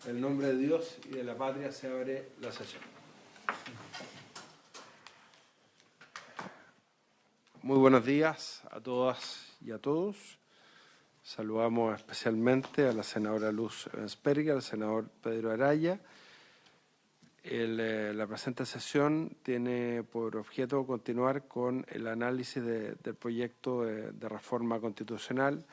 En el nombre de Dios y de la patria se abre la sesión. Muy buenos días a todas y a todos. Saludamos especialmente a la senadora Luz Evensperger, al senador Pedro Araya. La presente sesión tiene por objeto continuar con el análisis del proyecto de reforma constitucional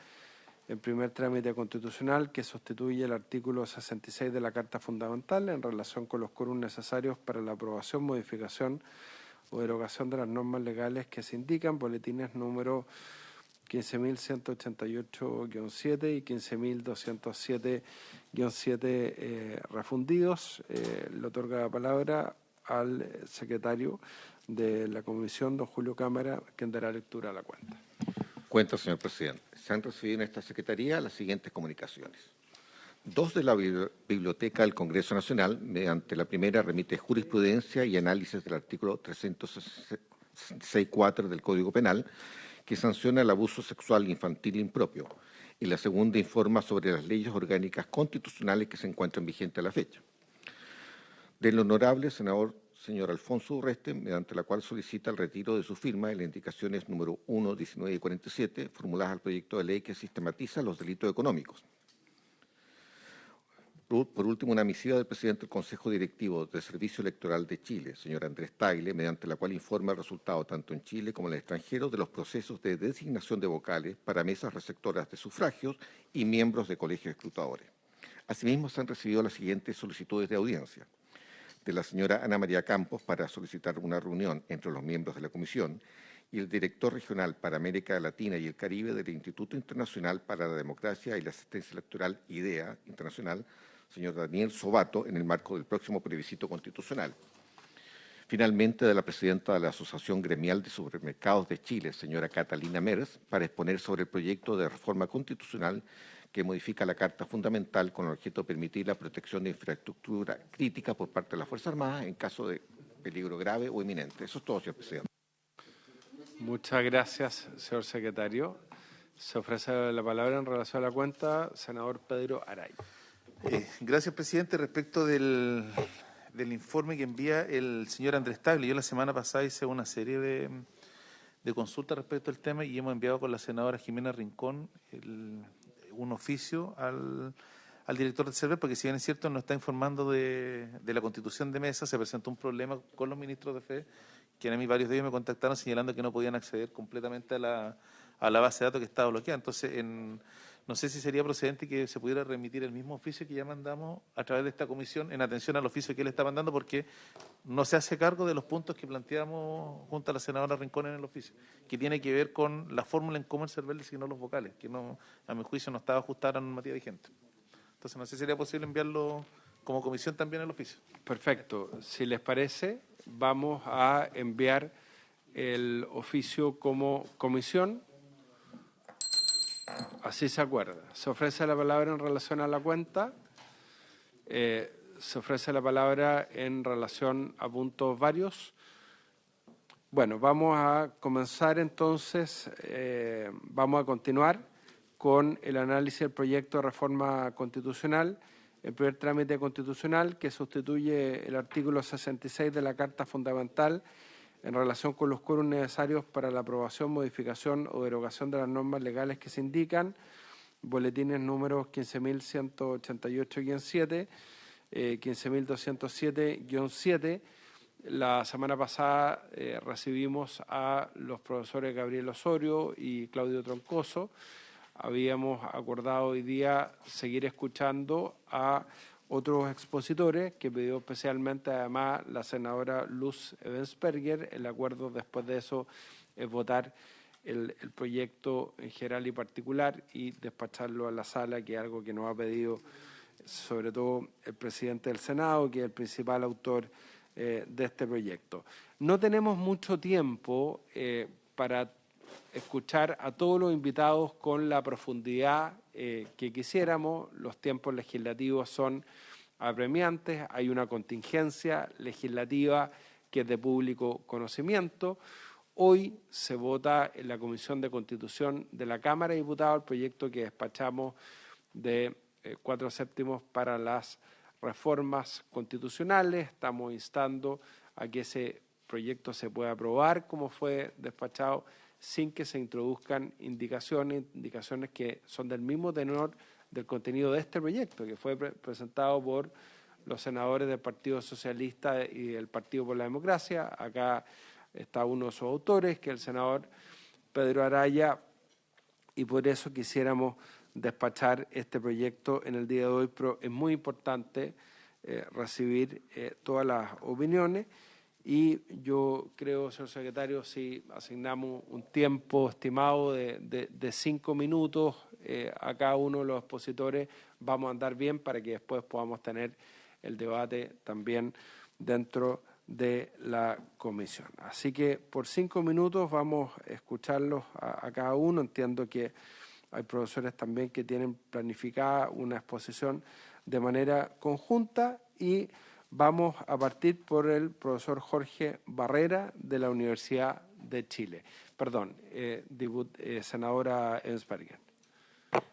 en primer trámite constitucional que sustituye el artículo 66 de la Carta Fundamental en relación con los quórums necesarios para la aprobación, modificación o derogación de las normas legales que se indican, boletines número 15.188-7 y 15.207-7 refundidos. Le otorga la palabra al secretario de la Comisión, don Julio Cámara, quien dará lectura a la cuenta. Cuenta, señor presidente. Se han recibido en esta Secretaría las siguientes comunicaciones. 2 de la Biblioteca del Congreso Nacional, mediante la primera remite jurisprudencia y análisis del artículo 306.4 del Código Penal, que sanciona el abuso sexual infantil impropio, y la segunda informa sobre las leyes orgánicas constitucionales que se encuentran vigentes a la fecha. Del honorable senador señor Alfonso Urreste, mediante la cual solicita el retiro de su firma en las indicaciones número 1, 19 y 47, formuladas al proyecto de ley que sistematiza los delitos económicos. Por último, una misiva del presidente del Consejo Directivo del Servicio Electoral de Chile, señor Andrés Tagle, mediante la cual informa el resultado tanto en Chile como en el extranjero de los procesos de designación de vocales para mesas receptoras de sufragios y miembros de colegios escrutadores. Asimismo, se han recibido las siguientes solicitudes de audiencia: de la señora Ana María Campos para solicitar una reunión entre los miembros de la comisión y el director regional para América Latina y el Caribe del Instituto Internacional para la Democracia y la Asistencia Electoral IDEA Internacional, señor Daniel Sobato, en el marco del próximo plebiscito constitucional. Finalmente, de la presidenta de la Asociación Gremial de Supermercados de Chile, señora Catalina Mers, para exponer sobre el proyecto de reforma constitucional que modifica la Carta Fundamental con el objeto de permitir la protección de infraestructura crítica por parte de las Fuerzas Armadas en caso de peligro grave o inminente. Eso es todo, señor presidente. Muchas gracias, señor secretario. Se ofrece la palabra en relación a la cuenta, senador Pedro Araya. Gracias, presidente. Respecto del informe que envía el señor Andrés Tagle, yo la semana pasada hice una serie de consultas respecto al tema y hemos enviado con la senadora Jimena Rincón un oficio al director del CERVEL, porque si bien es cierto no está informando de la constitución de mesa, se presentó un problema con los ministros de fe, que a mí varios de ellos me contactaron señalando que no podían acceder completamente a la base de datos que estaba bloqueada. Entonces, no sé si sería procedente que se pudiera remitir el mismo oficio que ya mandamos a través de esta comisión en atención al oficio que él está mandando, porque no se hace cargo de los puntos que planteamos junto a la senadora Rincón en el oficio, que tiene que ver con la fórmula en cómo el CERVEL designó los vocales, que no, a mi juicio no estaba ajustada a la normativa vigente. Entonces, no sé si sería posible enviarlo como comisión también el oficio. Perfecto. Si les parece, vamos a enviar el oficio como comisión. Así se acuerda. Se ofrece la palabra en relación a la cuenta. Se ofrece la palabra en relación a puntos varios. Bueno, vamos a comenzar entonces, vamos a continuar con el análisis del proyecto de reforma constitucional, el primer trámite constitucional que sustituye el artículo 66 de la Carta Fundamental en relación con los quórums necesarios para la aprobación, modificación o derogación de las normas legales que se indican, boletines números 15.188-7, 15.207-7. La semana pasada recibimos a los profesores Gabriel Osorio y Claudio Troncoso. Habíamos acordado hoy día seguir escuchando a otros expositores que pidió especialmente además la senadora Luz Evensperger. El acuerdo después de eso es votar el proyecto en general y particular y despacharlo a la sala, que es algo que nos ha pedido sobre todo el presidente del Senado, que es el principal autor de este proyecto. No tenemos mucho tiempo para escuchar a todos los invitados con la profundidad que quisiéramos. Los tiempos legislativos son apremiantes, hay una contingencia legislativa que es de público conocimiento. Hoy se vota en la Comisión de Constitución de la Cámara de Diputados el proyecto que despachamos de 4/7 para las reformas constitucionales. Estamos instando a que ese proyecto se pueda aprobar como fue despachado, sin que se introduzcan indicaciones que son del mismo tenor del contenido de este proyecto, que fue presentado por los senadores del Partido Socialista y del Partido por la Democracia. Acá está uno de sus autores, que es el senador Pedro Araya, y por eso quisiéramos despachar este proyecto en el día de hoy, pero es muy importante recibir todas las opiniones. Y yo creo, señor secretario, si asignamos un tiempo estimado de 5 minutos a cada uno de los expositores, vamos a andar bien para que después podamos tener el debate también dentro de la comisión. Así que por 5 minutos vamos a escucharlos a cada uno. Entiendo que hay profesores también que tienen planificada una exposición de manera conjunta, y vamos a partir por el profesor Jorge Barrera de la Universidad de Chile. Perdón, senadora Ensberger.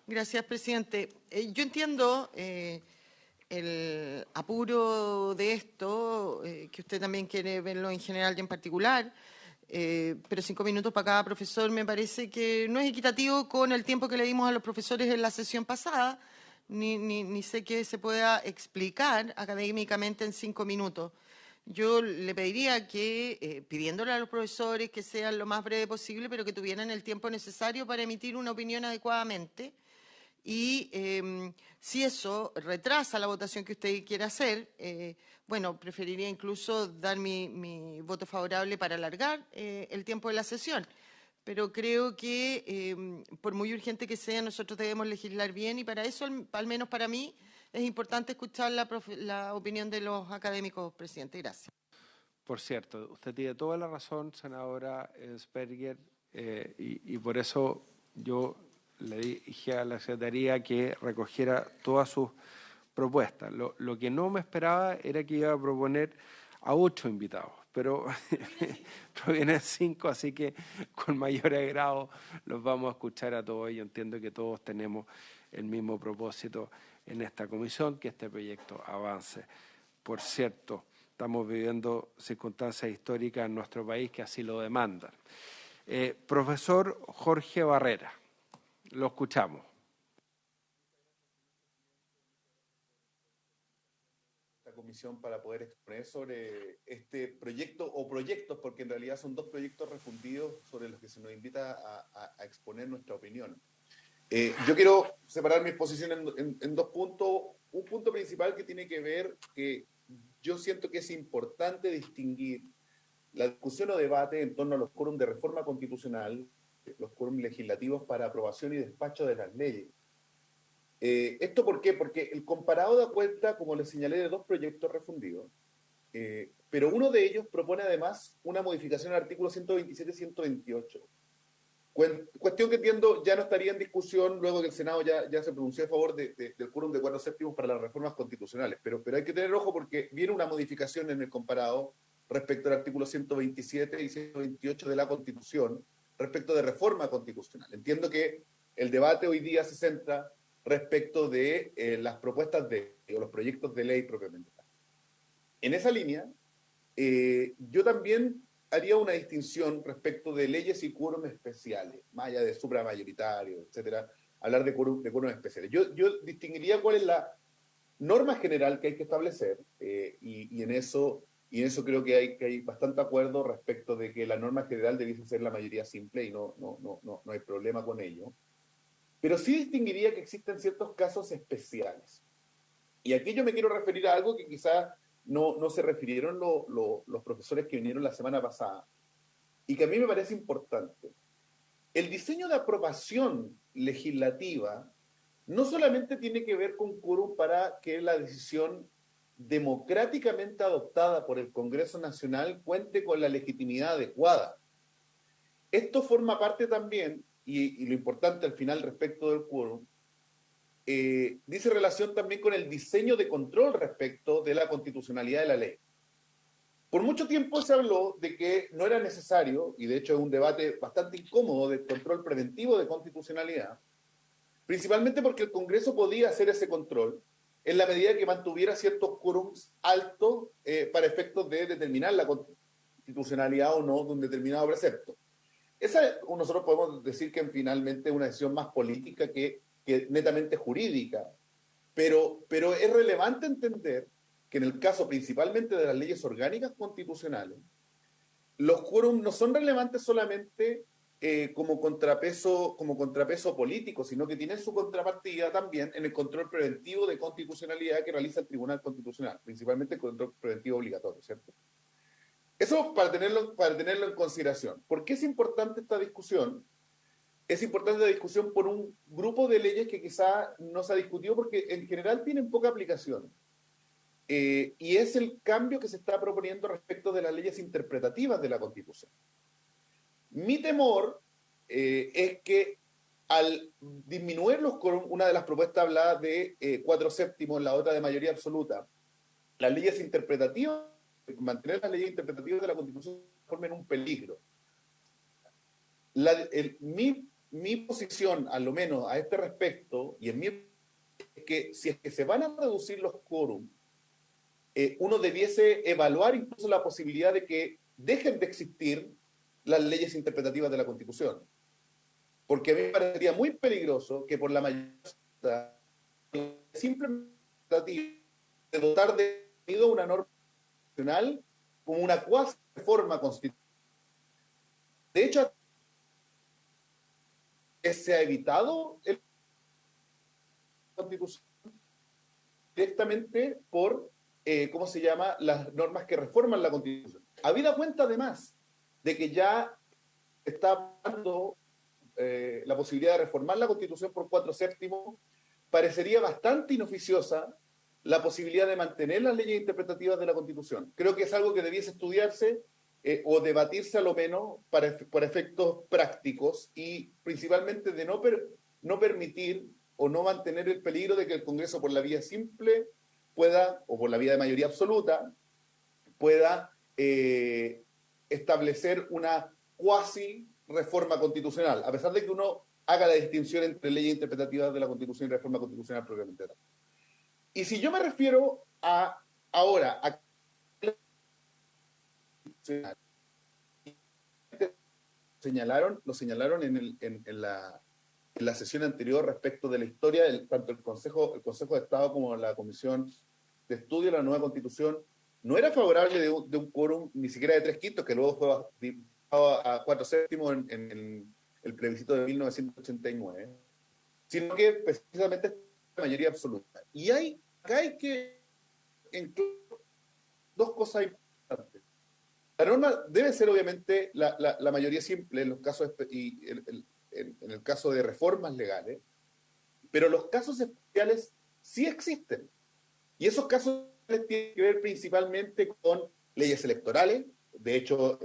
Gracias, presidente. Yo entiendo el apuro de esto, que usted también quiere verlo en general y en particular, pero 5 minutos para cada profesor me parece que no es equitativo con el tiempo que le dimos a los profesores en la sesión pasada, ni sé que se pueda explicar académicamente en 5 minutos. Yo le pediría que, pidiéndole a los profesores que sean lo más breve posible, pero que tuvieran el tiempo necesario para emitir una opinión adecuadamente. Y si eso retrasa la votación que usted quiera hacer, bueno, preferiría incluso dar mi voto favorable para alargar el tiempo de la sesión. Pero creo que, por muy urgente que sea, nosotros debemos legislar bien, y para eso, al menos para mí, es importante escuchar la opinión de los académicos, presidente. Gracias. Por cierto, usted tiene toda la razón, senadora Ensberger, y por eso yo le dije a la Secretaría que recogiera todas sus propuestas. Lo que no me esperaba era que iba a proponer a 8 invitados, pero vienen 5, así que con mayor agrado los vamos a escuchar a todos. Yo entiendo que todos tenemos el mismo propósito en esta comisión, que este proyecto avance. Por cierto, estamos viviendo circunstancias históricas en nuestro país que así lo demandan. Profesor Jorge Barrera, lo escuchamos. Comisión para poder exponer sobre este proyecto o proyectos, porque en realidad son 2 proyectos refundidos sobre los que se nos invita a exponer nuestra opinión. Yo quiero separar mi exposición en 2 puntos. Un punto principal que tiene que ver que yo siento que es importante distinguir la discusión o debate en torno a los quórum de reforma constitucional, los quórum legislativos para aprobación y despacho de las leyes. ¿Esto por qué? Porque el comparado da cuenta, como les señalé, de 2 proyectos refundidos, pero uno de ellos propone además una modificación al artículo 127 y 128. Cuestión que entiendo ya no estaría en discusión luego que el Senado ya se pronunció a favor del quórum de 4/7 para las reformas constitucionales, pero hay que tener ojo porque viene una modificación en el comparado respecto al artículo 127 y 128 de la Constitución respecto de reforma constitucional. Entiendo que el debate hoy día se centra respecto de las propuestas o los proyectos de ley propiamente. En esa línea, yo también haría una distinción respecto de leyes y quórum especiales, más allá de supramayoritario, etcétera, hablar de quórum especiales. Yo distinguiría cuál es la norma general que hay que establecer, y en eso creo que hay bastante acuerdo respecto de que la norma general debiese ser la mayoría simple y no hay problema con ello. Pero sí distinguiría que existen ciertos casos especiales. Y aquí yo me quiero referir a algo que quizás no se refirieron los profesores que vinieron la semana pasada, y que a mí me parece importante. El diseño de aprobación legislativa no solamente tiene que ver con quórum para que la decisión democráticamente adoptada por el Congreso Nacional cuente con la legitimidad adecuada. Esto forma parte también, y lo importante al final respecto del quórum, dice relación también con el diseño de control respecto de la constitucionalidad de la ley. Por mucho tiempo se habló de que no era necesario, y de hecho es un debate bastante incómodo del control preventivo de constitucionalidad, principalmente porque el Congreso podía hacer ese control en la medida que mantuviera ciertos quórums altos para efectos de determinar la constitucionalidad o no de un determinado precepto. Esa nosotros podemos decir que finalmente es una decisión más política que netamente jurídica, pero es relevante entender que en el caso principalmente de las leyes orgánicas constitucionales, los quórums no son relevantes solamente como contrapeso político, sino que tienen su contrapartida también en el control preventivo de constitucionalidad que realiza el Tribunal Constitucional, principalmente el control preventivo obligatorio, ¿cierto? Eso para tenerlo en consideración. ¿Por qué es importante esta discusión? Es importante la discusión por un grupo de leyes que quizá no se ha discutido porque en general tienen poca aplicación. Y es el cambio que se está proponiendo respecto de las leyes interpretativas de la Constitución. Mi temor es que al disminuir los quórums, una de las propuestas hablaba de 4/7, la otra de mayoría absoluta, las leyes interpretativas, mantener las leyes interpretativas de la Constitución formen un peligro. Mi posición, a lo menos a este respecto, y en mi es que si es que se van a reducir los quórums, uno debiese evaluar incluso la posibilidad de que dejen de existir las leyes interpretativas de la Constitución. Porque a mí me parecería muy peligroso que por la mayoría simplemente de dotar de una norma constitucional como una cuasi reforma constitucional. De hecho, se ha evitado el Constitución directamente por ¿cómo se llama? Las normas que reforman la Constitución. Habida cuenta, además, de que ya está dando la posibilidad de reformar la Constitución por 4/7, parecería bastante inoficiosa la posibilidad de mantener las leyes interpretativas de la Constitución. Creo que es algo que debiese estudiarse o debatirse a lo menos por efectos prácticos y principalmente de no permitir o no mantener el peligro de que el Congreso por la vía simple pueda, o por la vía de mayoría absoluta, pueda establecer una cuasi reforma constitucional, a pesar de que uno haga la distinción entre leyes interpretativas de la Constitución y reforma constitucional propiamente tal. Y si yo me refiero ahora a lo señalaron en la sesión anterior respecto de la historia, tanto el Consejo de Estado como la Comisión de Estudio de la Nueva Constitución no era favorable de un quórum ni siquiera de 3/5, que luego fue bajado a 4/7 en el plebiscito de 1989, sino que precisamente es la mayoría absoluta. Y acá hay que incluir dos cosas importantes. La norma debe ser obviamente la mayoría simple en los casos en el caso de reformas legales, pero los casos especiales sí existen. Y esos casos tienen que ver principalmente con leyes electorales. De hecho,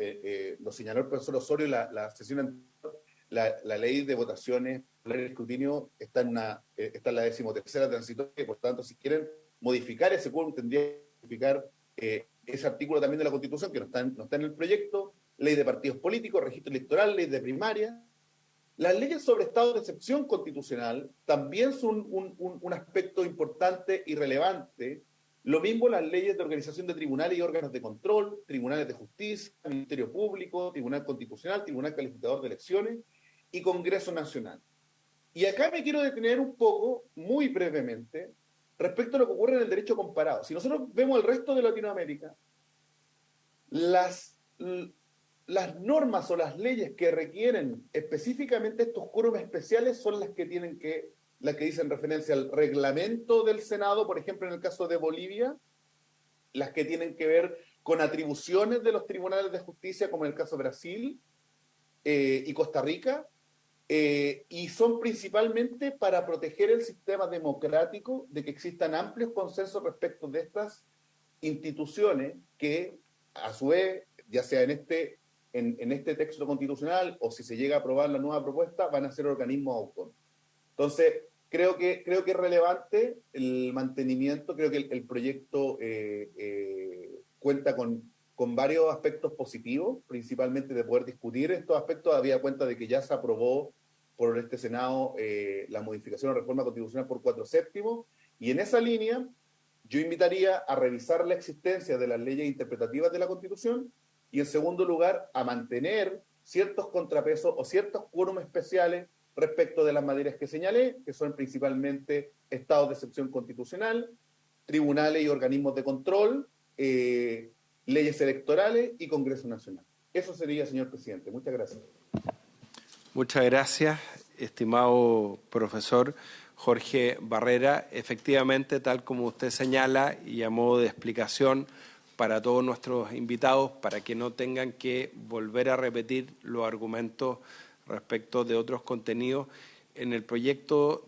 lo señaló el profesor Osorio en la sesión anterior, la ley de votaciones, la ley de escrutinio está en la 13ª transitoria, y por tanto, si quieren modificar ese quórum, tendrían que modificar ese artículo también de la Constitución, que no está en el proyecto, ley de partidos políticos, registro electoral, ley de primaria. Las leyes sobre estado de excepción constitucional también son un aspecto importante y relevante. Lo mismo las leyes de organización de tribunales y órganos de control, tribunales de justicia, Ministerio Público, Tribunal Constitucional, Tribunal Calificador de Elecciones y Congreso Nacional. Y acá me quiero detener un poco, muy brevemente, respecto a lo que ocurre en el derecho comparado. Si nosotros vemos el resto de Latinoamérica, las normas o las leyes que requieren específicamente estos quórums especiales son las que dicen referencia al reglamento del Senado, por ejemplo, en el caso de Bolivia, las que tienen que ver con atribuciones de los tribunales de justicia, como en el caso de Brasil y Costa Rica, y son principalmente para proteger el sistema democrático de que existan amplios consensos respecto de estas instituciones que, a su vez, ya sea en este texto constitucional o si se llega a aprobar la nueva propuesta, van a ser organismos autónomos. Entonces, creo que es relevante el mantenimiento, creo que el proyecto cuenta con varios aspectos positivos, principalmente de poder discutir estos aspectos, habida cuenta de que ya se aprobó por este Senado la modificación o reforma constitucional por 4/7, Y en esa línea, yo invitaría a revisar la existencia de las leyes interpretativas de la Constitución y, en segundo lugar, a mantener ciertos contrapesos o ciertos quórum especiales respecto de las materias que señalé, que son principalmente estados de excepción constitucional, tribunales y organismos de control, leyes electorales y Congreso Nacional. Eso sería, señor presidente. Muchas gracias. Muchas gracias, estimado profesor Jorge Barrera. Efectivamente, tal como usted señala y a modo de explicación para todos nuestros invitados, para que no tengan que volver a repetir los argumentos respecto de otros contenidos, en el proyecto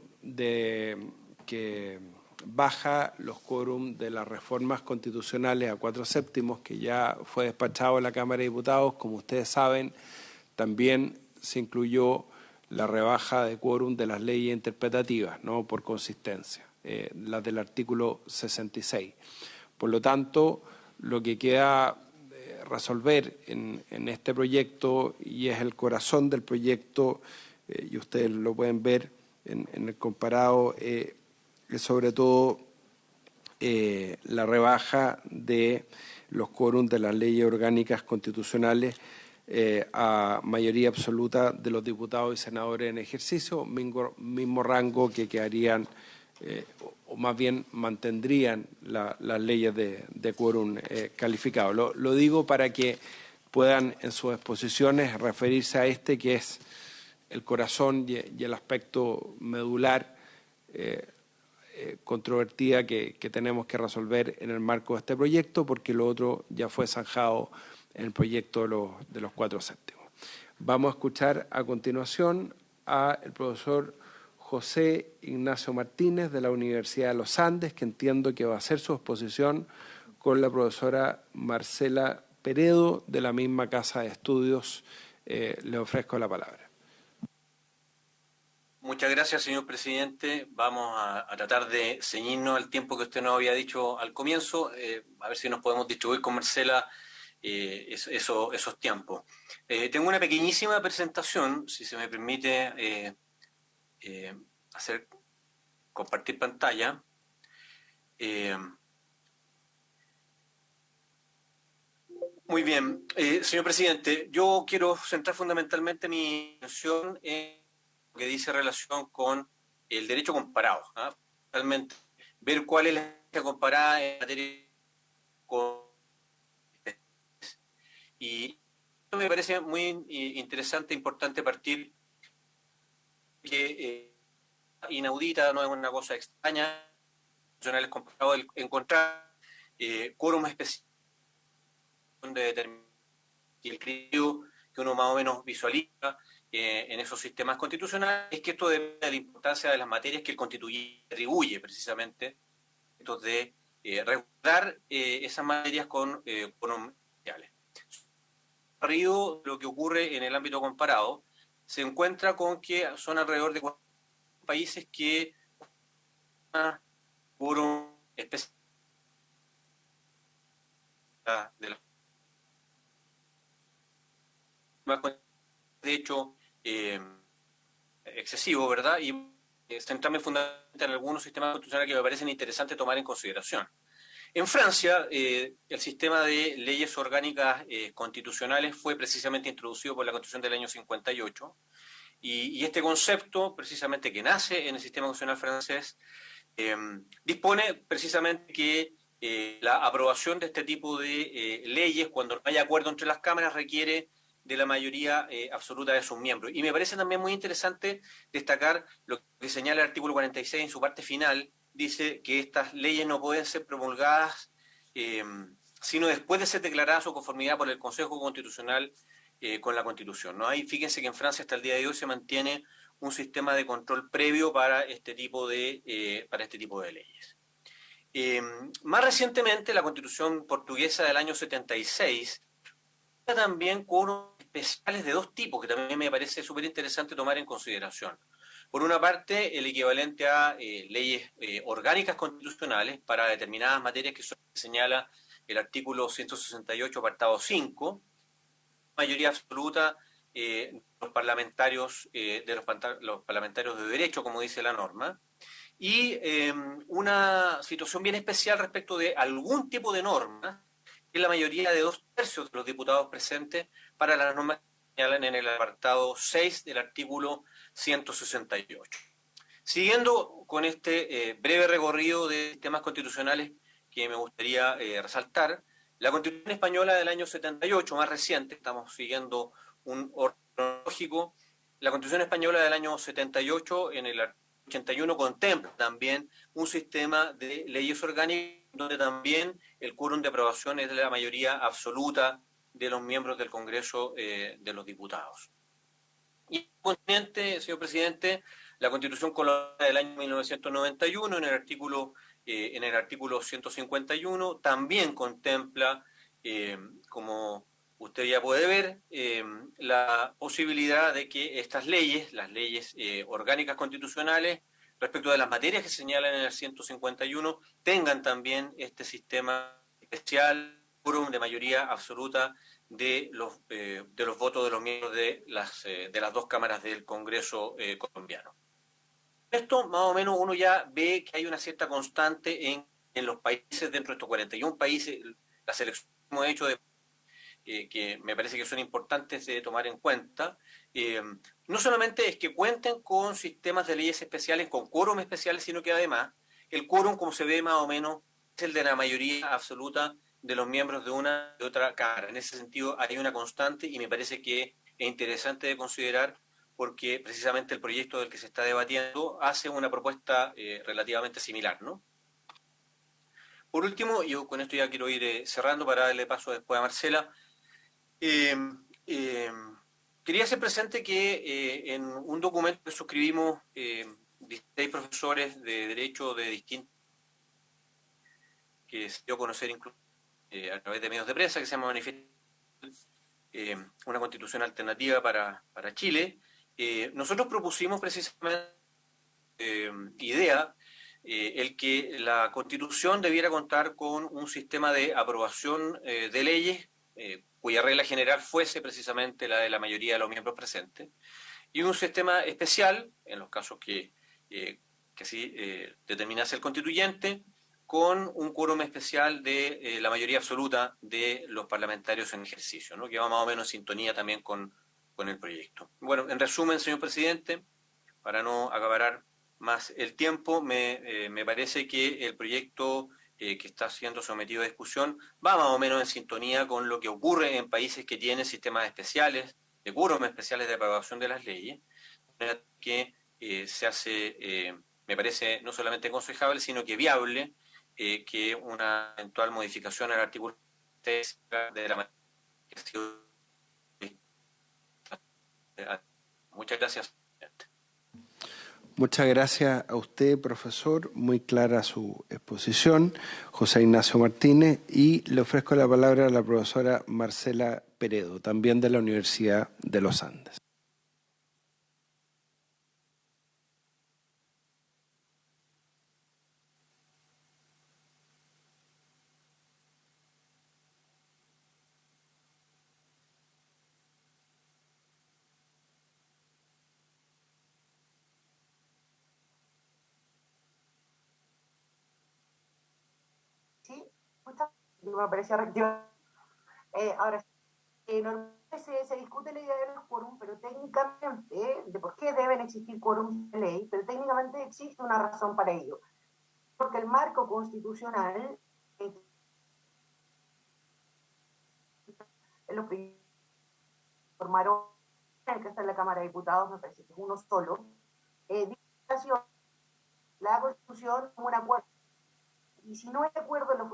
que baja los quórum de las reformas constitucionales a 4/7, que ya fue despachado en la Cámara de Diputados, como ustedes saben, también se incluyó la rebaja de quórum de las leyes interpretativas, no por consistencia, las del artículo 66. Por lo tanto, lo que queda resolver en este proyecto, y es el corazón del proyecto, y ustedes lo pueden ver en el comparado, es sobre todo la rebaja de los quórums de las leyes orgánicas constitucionales a mayoría absoluta de los diputados y senadores en ejercicio, mismo rango que quedarían, o más bien mantendrían las leyes de quórum calificado. Lo digo para que puedan en sus exposiciones referirse a este, que es el corazón y el aspecto medular controvertida que tenemos que resolver en el marco de este proyecto, porque lo otro ya fue zanjado en el proyecto de los 4/7. Vamos a escuchar a continuación al profesor José Ignacio Martínez de la Universidad de los Andes, que entiendo que va a hacer su exposición con la profesora Marcela Peredo de la misma Casa de Estudios. Le ofrezco la palabra. Muchas gracias, señor presidente. Vamos a tratar de ceñirnos al tiempo que usted nos había dicho al comienzo, a ver si nos podemos distribuir con Marcela esos tiempos. Tengo una pequeñísima presentación, si se me permite compartir pantalla. Muy bien, señor presidente, yo quiero centrar fundamentalmente mi atención en lo que dice relación con el derecho comparado, ¿ah? Realmente ver cuál es la lógica comparada en materia con... Y esto me parece muy interesante e importante partir que inaudita, no es una cosa extraña, nacionales comparados, encontrar quórum específico de determinación y el criterio que uno más o menos visualiza en esos sistemas constitucionales es que esto depende de la importancia de las materias que el constituyente atribuye precisamente, esto de regular esas materias con quórum especiales. Arriba, lo que ocurre en el ámbito comparado se encuentra con que son alrededor de 40 países que quórum especial de la de hecho excesivo, ¿verdad? Y centrarme fundamentalmente en algunos sistemas constitucionales que me parecen interesantes tomar en consideración. En Francia, el sistema de leyes orgánicas constitucionales fue precisamente introducido por la Constitución del año 58 y este concepto, precisamente que nace en el sistema constitucional francés, dispone precisamente que la aprobación de este tipo de leyes, cuando no haya acuerdo entre las cámaras, requiere de la mayoría absoluta de sus miembros. Y me parece también muy interesante destacar lo que señala el artículo 46 en su parte final. Dice que estas leyes no pueden ser promulgadas sino después de ser declarada su conformidad por el Consejo Constitucional con la Constitución, ¿no? Ahí fíjense que en Francia hasta el día de hoy se mantiene un sistema de control previo para este tipo de leyes. Más recientemente, la Constitución portuguesa del año 76 también quórum especiales de dos tipos, que también me parece súper interesante tomar en consideración. Por una parte, el equivalente a leyes orgánicas constitucionales para determinadas materias que señala el artículo 168, apartado 5, mayoría absoluta los parlamentarios de los parlamentarios de derecho, como dice la norma, y una situación bien especial respecto de algún tipo de norma que la mayoría de 2/3 de los diputados presentes para las normas que señalan en el apartado 6 del artículo 168. Siguiendo con este breve recorrido de temas constitucionales que me gustaría resaltar, la Constitución española del año 78, más reciente, estamos siguiendo un orden cronológico, la Constitución española del año 78 en el artículo 81 contempla también un sistema de leyes orgánicas donde también el quórum de aprobación es de la mayoría absoluta de los miembros del Congreso de los Diputados. Y consciente, señor presidente, la Constitución colombiana del año 1991 en el artículo 151 también contempla, como usted ya puede ver, la posibilidad de que estas leyes, las leyes orgánicas constitucionales, respecto de las materias que se señalan en el 151, tengan también este sistema especial, quórum de mayoría absoluta de los votos de los miembros de las dos cámaras del Congreso colombiano. Esto más o menos uno ya ve que hay una cierta constante en los países, dentro de estos 41 países, la selección que hemos hecho que me parece que son importantes de tomar en cuenta. No solamente es que cuenten con sistemas de leyes especiales, con quórum especiales, sino que además el quórum, como se ve más o menos, es el de la mayoría absoluta de los miembros de una y otra cámara. En ese sentido hay una constante y me parece que es interesante de considerar porque precisamente el proyecto del que se está debatiendo hace una propuesta relativamente similar, ¿no? Por último, yo con esto ya quiero ir cerrando para darle paso después a Marcela. Quería hacer presente que en un documento que suscribimos 16 profesores de Derecho de distintos que se dio a conocer incluso a través de medios de prensa, que se llama Manifiesto una Constitución Alternativa para Chile, nosotros propusimos precisamente idea el que la Constitución debiera contar con un sistema de aprobación de leyes cuya regla general fuese precisamente la de la mayoría de los miembros presentes, y un sistema especial, en los casos que así determinase el constituyente, con un quórum especial de la mayoría absoluta de los parlamentarios en ejercicio, ¿no? Que va más o menos en sintonía también con el proyecto. Bueno, en resumen, señor presidente, para no acaparar más el tiempo, me parece que el proyecto que está siendo sometido a discusión va más o menos en sintonía con lo que ocurre en países que tienen sistemas especiales, de quórum especiales de aprobación de las leyes, que se hace, me parece no solamente aconsejable, sino que viable que una eventual modificación al artículo 6 de la Muchas gracias. Muchas gracias a usted, profesor. Muy clara su exposición, José Ignacio Martínez, y le ofrezco la palabra a la profesora Marcela Peredo, también de la Universidad de los Andes. Sí, me pareció reactivo. Ahora, normalmente se discute la idea de los quórum, pero técnicamente, de por qué deben existir quórum de ley, pero técnicamente existe una razón para ello. Porque el marco constitucional, en los formaron, el que está en la Cámara de Diputados, me parece que es uno solo, la Constitución como un acuerdo. Y si no hay acuerdo en los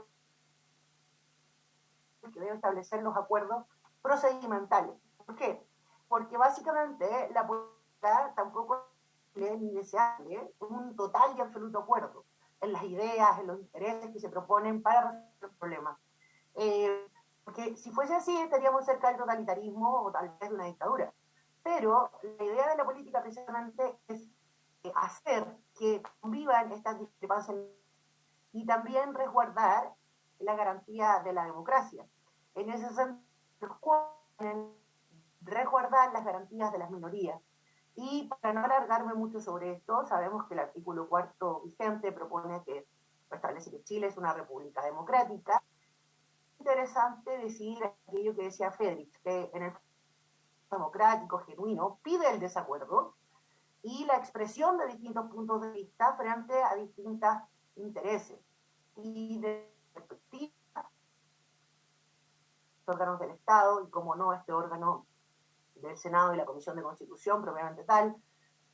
que debe establecer los acuerdos procedimentales. ¿Por qué? Porque básicamente la política tampoco es ni deseable un total y absoluto acuerdo en las ideas, en los intereses que se proponen para resolver los problemas. Porque si fuese así estaríamos cerca del totalitarismo o tal vez de una dictadura. Pero la idea de la política precisamente es hacer que convivan estas discrepancias y también resguardar la garantía de la democracia. En ese sentido, resguardar las garantías de las minorías. Y para no alargarme mucho sobre esto, sabemos que el artículo 4 vigente propone que establece que Chile es una república democrática. Interesante decir aquello que decía Friedrich, que en el democrático genuino pide el desacuerdo y la expresión de distintos puntos de vista frente a distintos intereses y de perspectiva órganos del Estado y, como no, este órgano del Senado y la Comisión de Constitución, propiamente tal,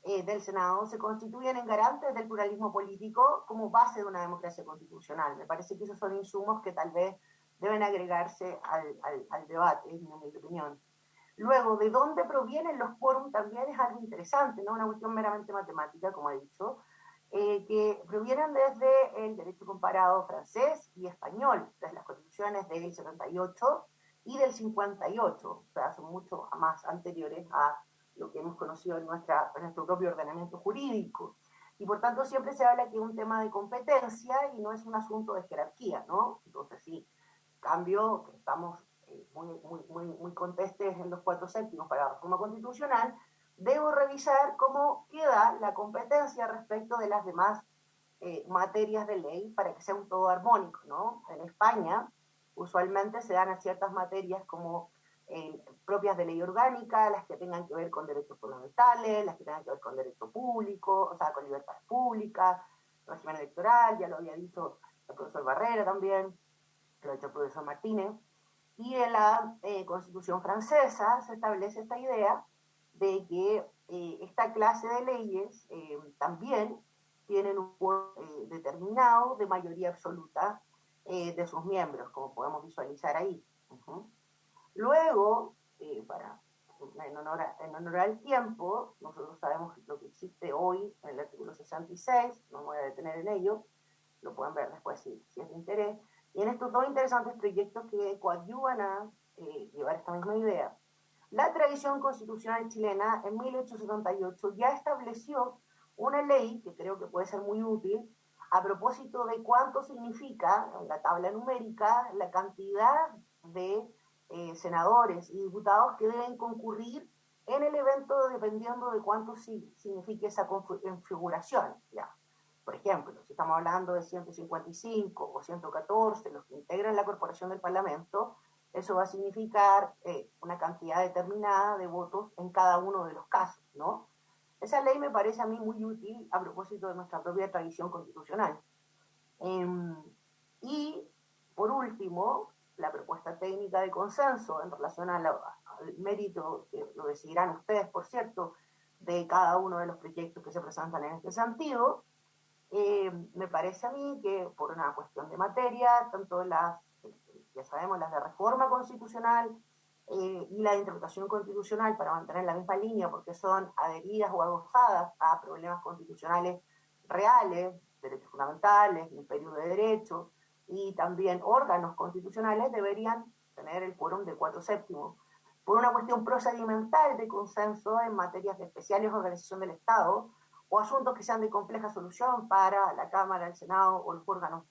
del Senado, se constituyen en garantes del pluralismo político como base de una democracia constitucional. Me parece que esos son insumos que tal vez deben agregarse al debate, en mi opinión. Luego, ¿de dónde provienen los quórum? También es algo interesante, no una cuestión meramente matemática, como he dicho, que provienen desde el derecho comparado francés y español, desde las constituciones del 78 y del 58, o sea, son mucho más anteriores a lo que hemos conocido en nuestro propio ordenamiento jurídico. Y por tanto siempre se habla que es un tema de competencia y no es un asunto de jerarquía, ¿no? Entonces sí, cambio, que estamos muy contestes en los 4/7 para la reforma constitucional, debo revisar cómo queda la competencia respecto de las demás materias de ley para que sea un todo armónico, ¿no? En España usualmente se dan a ciertas materias como propias de ley orgánica, las que tengan que ver con derechos fundamentales, las que tengan que ver con derecho público, o sea, con libertades públicas, régimen electoral, ya lo había dicho el profesor Barrera también, lo ha dicho el profesor Martínez. Y en la Constitución francesa se establece esta idea de que esta clase de leyes también tienen un determinado de mayoría absoluta de sus miembros, como podemos visualizar ahí. Luego, en honor al tiempo, nosotros sabemos lo que existe hoy en el artículo 66, no me voy a detener en ello, lo pueden ver después si es de interés, y en estos dos interesantes proyectos que coadyuvan a llevar esta misma idea. La tradición constitucional chilena en 1878 ya estableció una ley que creo que puede ser muy útil a propósito de cuánto significa en la tabla numérica la cantidad de senadores y diputados que deben concurrir en el evento dependiendo de cuánto signifique esa configuración. Ya. Por ejemplo, si estamos hablando de 155 o 114, los que integran la corporación del Parlamento, eso va a significar una cantidad determinada de votos en cada uno de los casos, ¿no? Esa ley me parece a mí muy útil a propósito de nuestra propia tradición constitucional. Y, por último, la propuesta técnica de consenso en relación al mérito, que lo decidirán ustedes, por cierto, de cada uno de los proyectos que se presentan en este sentido, me parece a mí que por una cuestión de materia, tanto las, ya sabemos, las de reforma constitucional y la de interpretación constitucional para mantener la misma línea porque son adheridas o adosadas a problemas constitucionales reales, derechos fundamentales, imperio de derecho y también órganos constitucionales deberían tener el quórum de 4/7 por una cuestión procedimental de consenso en materias de especiales organización del Estado o asuntos que sean de compleja solución para la Cámara, el Senado o los órganos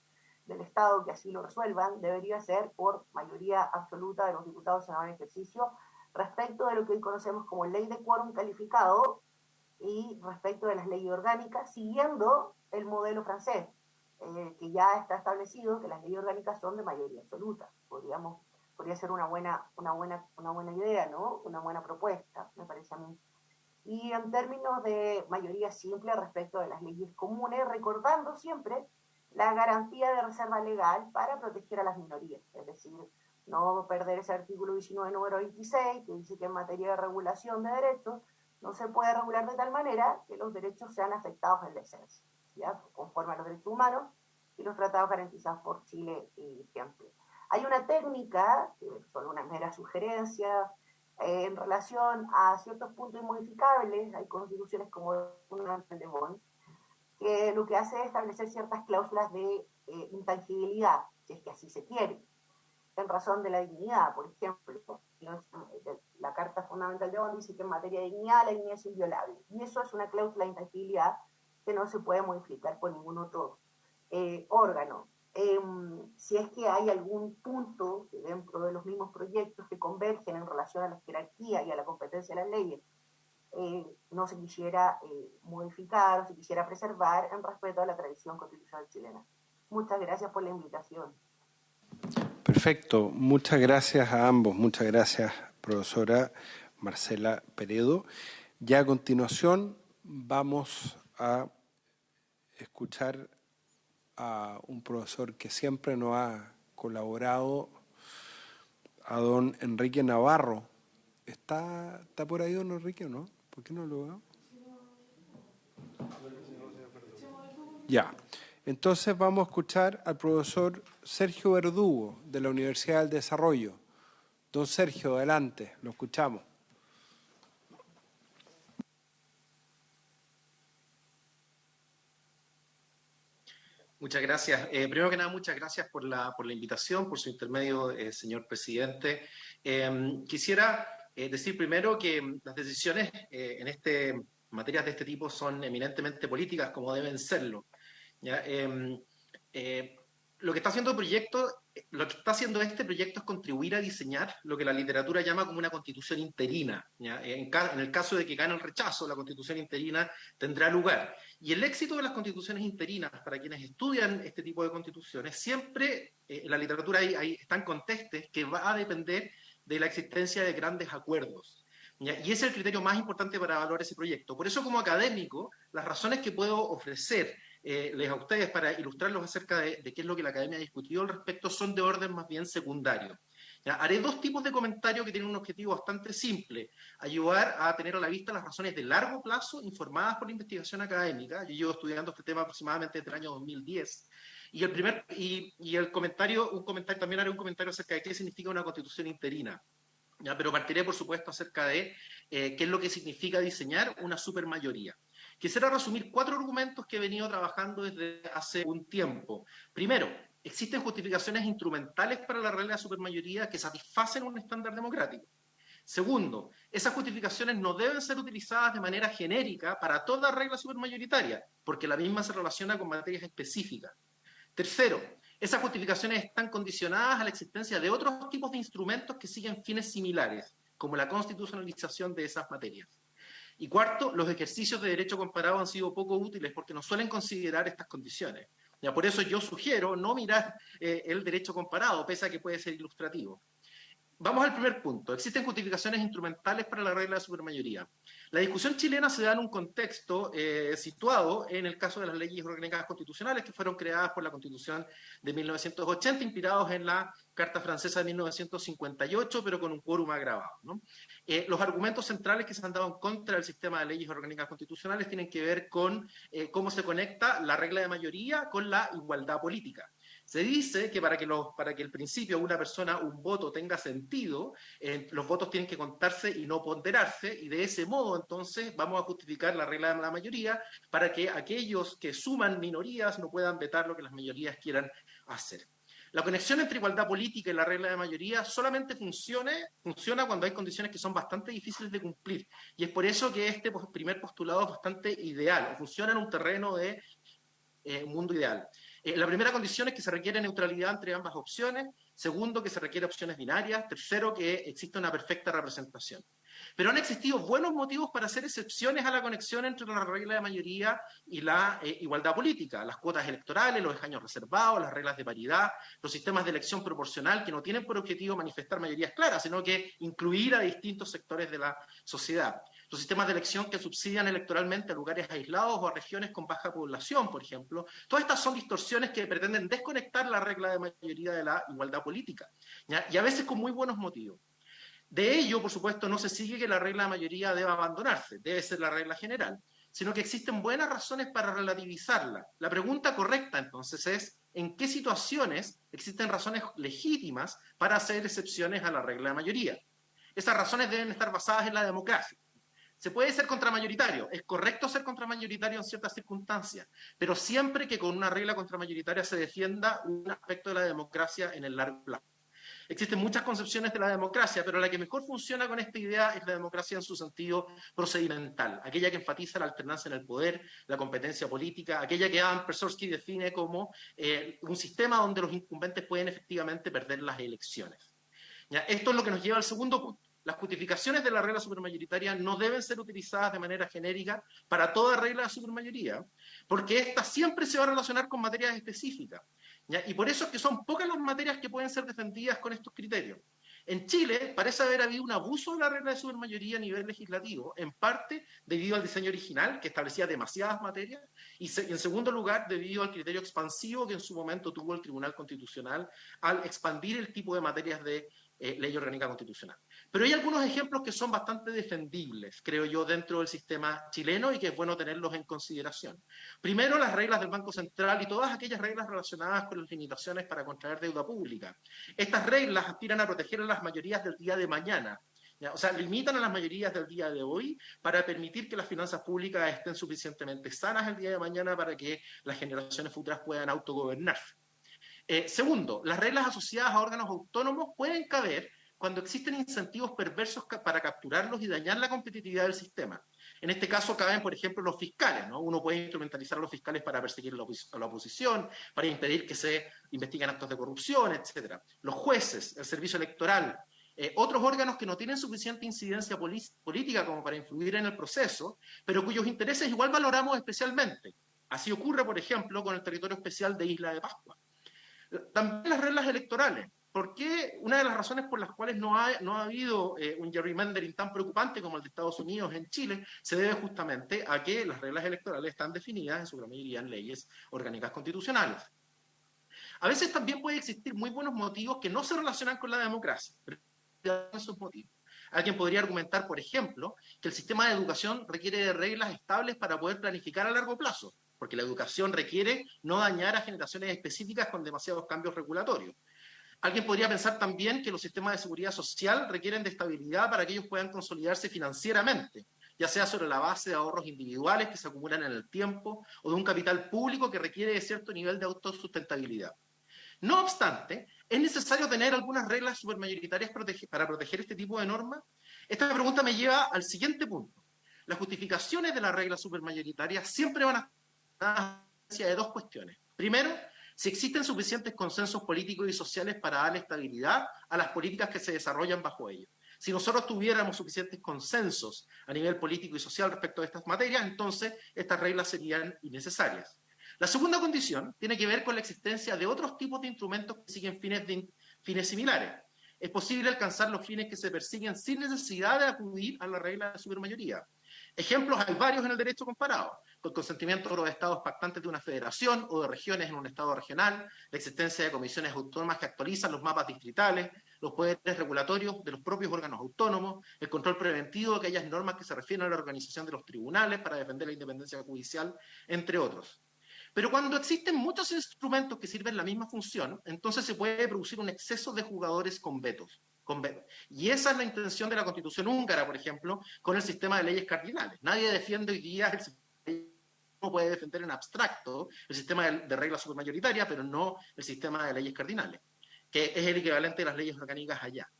del Estado que así lo resuelvan, debería ser por mayoría absoluta de los diputados senadores en ejercicio respecto de lo que hoy conocemos como ley de quórum calificado y respecto de las leyes orgánicas, siguiendo el modelo francés, que ya está establecido que las leyes orgánicas son de mayoría absoluta. Podría ser una buena idea, ¿no? Una buena propuesta, me parece a mí. Y en términos de mayoría simple respecto de las leyes comunes, recordando siempre la garantía de reserva legal para proteger a las minorías, es decir, no perder ese artículo 19, número 26, que dice que en materia de regulación de derechos no se puede regular de tal manera que los derechos sean afectados en la esencia, ¿ya? Conforme a los derechos humanos y los tratados garantizados por Chile y vigente. Hay una técnica, que son una mera sugerencia, en relación a ciertos puntos inmodificables, hay constituciones como una de Bonn, que lo que hace es establecer ciertas cláusulas de intangibilidad, si es que así se quiere, en razón de la dignidad. Por ejemplo, la Carta Fundamental de Bonn dice que en materia de dignidad la dignidad es inviolable, y eso es una cláusula de intangibilidad que no se puede modificar por ningún otro órgano. Si es que hay algún punto dentro de los mismos proyectos que convergen en relación a la jerarquía y a la competencia de las leyes no se quisiera modificar o se quisiera preservar en respeto a la tradición constitucional chilena. Muchas gracias por la invitación. Perfecto, muchas gracias a ambos, muchas gracias, profesora Marcela Peredo. Ya a continuación vamos a escuchar a un profesor que siempre nos ha colaborado, a don Enrique Navarro. ¿Está por ahí don Enrique o no? ¿Por qué no lo veo? Ya. Entonces vamos a escuchar al profesor Sergio Verdugo, de la Universidad del Desarrollo. Don Sergio, adelante, lo escuchamos. Muchas gracias. Primero que nada, muchas gracias por la invitación, por su intermedio, señor presidente. Quisiera decir primero que las decisiones en materias de este tipo son eminentemente políticas, como deben serlo. ¿Ya? Lo que está haciendo este proyecto es contribuir a diseñar lo que la literatura llama como una constitución interina. ¿Ya? En el caso de que gane el rechazo, la constitución interina tendrá lugar. Y el éxito de las constituciones interinas, para quienes estudian este tipo de constituciones, siempre en la literatura hay están contextos que va a depender de la existencia de grandes acuerdos. ¿Ya? Y ese es el criterio más importante para evaluar ese proyecto. Por eso, como académico, las razones que puedo ofrecer a ustedes para ilustrarlos acerca de qué es lo que la academia ha discutido al respecto son de orden más bien secundario. ¿Ya? Haré dos tipos de comentarios que tienen un objetivo bastante simple: ayudar a tener a la vista las razones de largo plazo informadas por la investigación académica. Yo llevo estudiando este tema aproximadamente desde el año 2010. También haré un comentario acerca de qué significa una constitución interina. ¿Ya? Pero partiré, por supuesto, acerca de qué es lo que significa diseñar una supermayoría. Quisiera resumir 4 argumentos que he venido trabajando desde hace un tiempo. Primero, existen justificaciones instrumentales para la regla de supermayoría que satisfacen un estándar democrático. Segundo, esas justificaciones no deben ser utilizadas de manera genérica para toda regla supermayoritaria, porque la misma se relaciona con materias específicas. Tercero, esas justificaciones están condicionadas a la existencia de otros tipos de instrumentos que siguen fines similares, como la constitucionalización de esas materias. Y cuarto, los ejercicios de derecho comparado han sido poco útiles porque no suelen considerar estas condiciones. Ya, por eso yo sugiero no mirar el derecho comparado, pese a que puede ser ilustrativo. Vamos al primer punto. Existen justificaciones instrumentales para la regla de supermayoría. La discusión chilena se da en un contexto situado en el caso de las leyes orgánicas constitucionales que fueron creadas por la Constitución de 1980, inspirados en la Carta Francesa de 1958, pero con un quórum agravado, ¿no? Los argumentos centrales que se han dado en contra del sistema de leyes orgánicas constitucionales tienen que ver con cómo se conecta la regla de mayoría con la igualdad política. Se dice que para que el principio una persona, un voto tenga sentido, los votos tienen que contarse y no ponderarse, y de ese modo entonces vamos a justificar la regla de la mayoría para que aquellos que suman minorías no puedan vetar lo que las mayorías quieran hacer. La conexión entre igualdad política y la regla de mayoría solamente funciona cuando hay condiciones que son bastante difíciles de cumplir, y es por eso que este primer postulado es bastante ideal, funciona en un terreno de mundo ideal. La primera condición es que se requiere neutralidad entre ambas opciones. Segundo, que se requiere opciones binarias. Tercero, que existe una perfecta representación. Pero han existido buenos motivos para hacer excepciones a la conexión entre la regla de mayoría y la igualdad política. Las cuotas electorales, los escaños reservados, las reglas de paridad, los sistemas de elección proporcional que no tienen por objetivo manifestar mayorías claras, sino que incluir a distintos sectores de la sociedad. Los sistemas de elección que subsidian electoralmente a lugares aislados o a regiones con baja población, por ejemplo. Todas estas son distorsiones que pretenden desconectar la regla de mayoría de la igualdad política, ¿ya? Y a veces con muy buenos motivos. De ello, por supuesto, no se sigue que la regla de mayoría deba abandonarse, debe ser la regla general, sino que existen buenas razones para relativizarla. La pregunta correcta, entonces, es ¿en qué situaciones existen razones legítimas para hacer excepciones a la regla de mayoría? Esas razones deben estar basadas en la democracia. Se puede ser contramayoritario, es correcto ser contramayoritario en ciertas circunstancias, pero siempre que con una regla contramayoritaria se defienda un aspecto de la democracia en el largo plazo. Existen muchas concepciones de la democracia, pero la que mejor funciona con esta idea es la democracia en su sentido procedimental, aquella que enfatiza la alternancia en el poder, la competencia política, aquella que Adam Przeworski define como un sistema donde los incumbentes pueden efectivamente perder las elecciones. ¿Ya? Esto es lo que nos lleva al segundo punto. las justificaciones de la regla supermayoritaria no deben ser utilizadas de manera genérica para toda regla de supermayoría, porque esta siempre se va a relacionar con materias específicas, ¿ya? Y por eso es que son pocas las materias que pueden ser defendidas con estos criterios. En Chile parece haber habido un abuso de la regla de supermayoría a nivel legislativo, en parte debido al diseño original, que establecía demasiadas materias, y en segundo lugar debido al criterio expansivo que en su momento tuvo el Tribunal Constitucional al expandir el tipo de materias de ley orgánica constitucional. Pero hay algunos ejemplos que son bastante defendibles, creo yo, dentro del sistema chileno y que es bueno tenerlos en consideración. Primero, las reglas del Banco Central y todas aquellas reglas relacionadas con las limitaciones para contraer deuda pública. Estas reglas aspiran a proteger a las mayorías del día de mañana, ¿ya? O sea, limitan a las mayorías del día de hoy para permitir que las finanzas públicas estén suficientemente sanas el día de mañana para que las generaciones futuras puedan autogobernarse. Segundo, las reglas asociadas a órganos autónomos pueden caber cuando existen incentivos perversos para capturarlos y dañar la competitividad del sistema. En este caso caben, por ejemplo, los fiscales, ¿no? Uno puede instrumentalizar a los fiscales para perseguir a la oposición, para impedir que se investiguen actos de corrupción, etc. Los jueces, el servicio electoral, otros órganos que no tienen suficiente incidencia política como para influir en el proceso, pero cuyos intereses igual valoramos especialmente. Así ocurre, por ejemplo, con el territorio especial de Isla de Pascua. También las reglas electorales. ¿Por qué? Una de las razones por las cuales no ha habido un gerrymandering tan preocupante como el de Estados Unidos en Chile se debe justamente a que las reglas electorales están definidas en su gran mayoría en leyes orgánicas constitucionales. A veces también puede existir muy buenos motivos que no se relacionan con la democracia, pero esos motivos. Alguien podría argumentar, por ejemplo, que el sistema de educación requiere de reglas estables para poder planificar a largo plazo, porque la educación requiere no dañar a generaciones específicas con demasiados cambios regulatorios. Alguien podría pensar también que los sistemas de seguridad social requieren de estabilidad para que ellos puedan consolidarse financieramente, ya sea sobre la base de ahorros individuales que se acumulan en el tiempo o de un capital público que requiere de cierto nivel de autosustentabilidad. No obstante, ¿es necesario tener algunas reglas supermayoritarias para proteger este tipo de normas? Esta pregunta me lleva al siguiente punto. Las justificaciones de las reglas supermayoritarias siempre van a de dos cuestiones. Primero, si existen suficientes consensos políticos y sociales para darle estabilidad a las políticas que se desarrollan bajo ellos. Si nosotros tuviéramos suficientes consensos a nivel político y social respecto a estas materias, entonces estas reglas serían innecesarias. La segunda condición tiene que ver con la existencia de otros tipos de instrumentos que siguen fines similares. Es posible alcanzar los fines que se persiguen sin necesidad de acudir a la regla de supermayoría. Ejemplos hay varios en el derecho comparado, con consentimiento de los estados pactantes de una federación o de regiones en un estado regional, la existencia de comisiones autónomas que actualizan los mapas distritales, los poderes regulatorios de los propios órganos autónomos, el control preventivo de aquellas normas que se refieren a la organización de los tribunales para defender la independencia judicial, entre otros. Pero cuando existen muchos instrumentos que sirven la misma función, entonces se puede producir un exceso de jugadores con vetos. Y esa es la intención de la Constitución húngara, por ejemplo, con el sistema de leyes cardinales. Nadie defiende hoy día el sistema, uno puede defender en abstracto el sistema de regla supermayoritaria, pero no el sistema de leyes cardinales, que es el equivalente de las leyes orgánicas allá.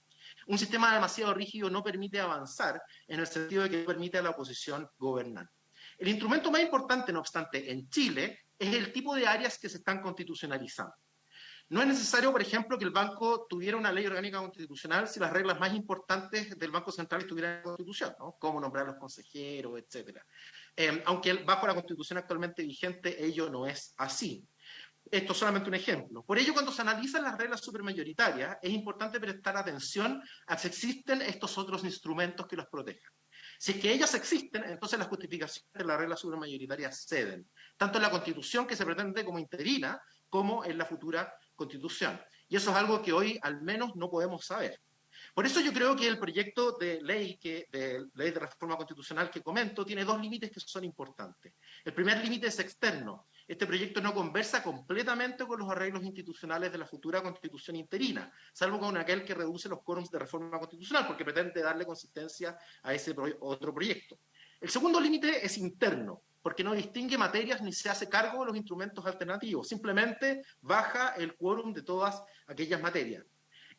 Un sistema demasiado rígido no permite avanzar en el sentido de que permite a la oposición gobernar. El instrumento más importante, no obstante, en Chile es el tipo de áreas que se están constitucionalizando. No es necesario, por ejemplo, que el banco tuviera una ley orgánica constitucional si las reglas más importantes del Banco Central estuvieran en la Constitución, ¿no? Cómo nombrar a los consejeros, etc. Aunque bajo la Constitución actualmente vigente ello no es así. Esto es solamente un ejemplo. Por ello, cuando se analizan las reglas supermayoritarias, es importante prestar atención a si existen estos otros instrumentos que los protejan. Si es que ellas existen, entonces las justificaciones de la regla supermayoritaria ceden, tanto en la Constitución que se pretende como interina, como en la futura Constitución. Y eso es algo que hoy al menos no podemos saber. Por eso yo creo que el proyecto de ley de reforma constitucional que comento tiene dos límites que son importantes. El primer límite es externo. Este proyecto no conversa completamente con los arreglos institucionales de la futura Constitución interina, salvo con aquel que reduce los quórums de reforma constitucional, porque pretende darle consistencia a ese otro proyecto. El segundo límite es interno, porque no distingue materias ni se hace cargo de los instrumentos alternativos, simplemente baja el quórum de todas aquellas materias.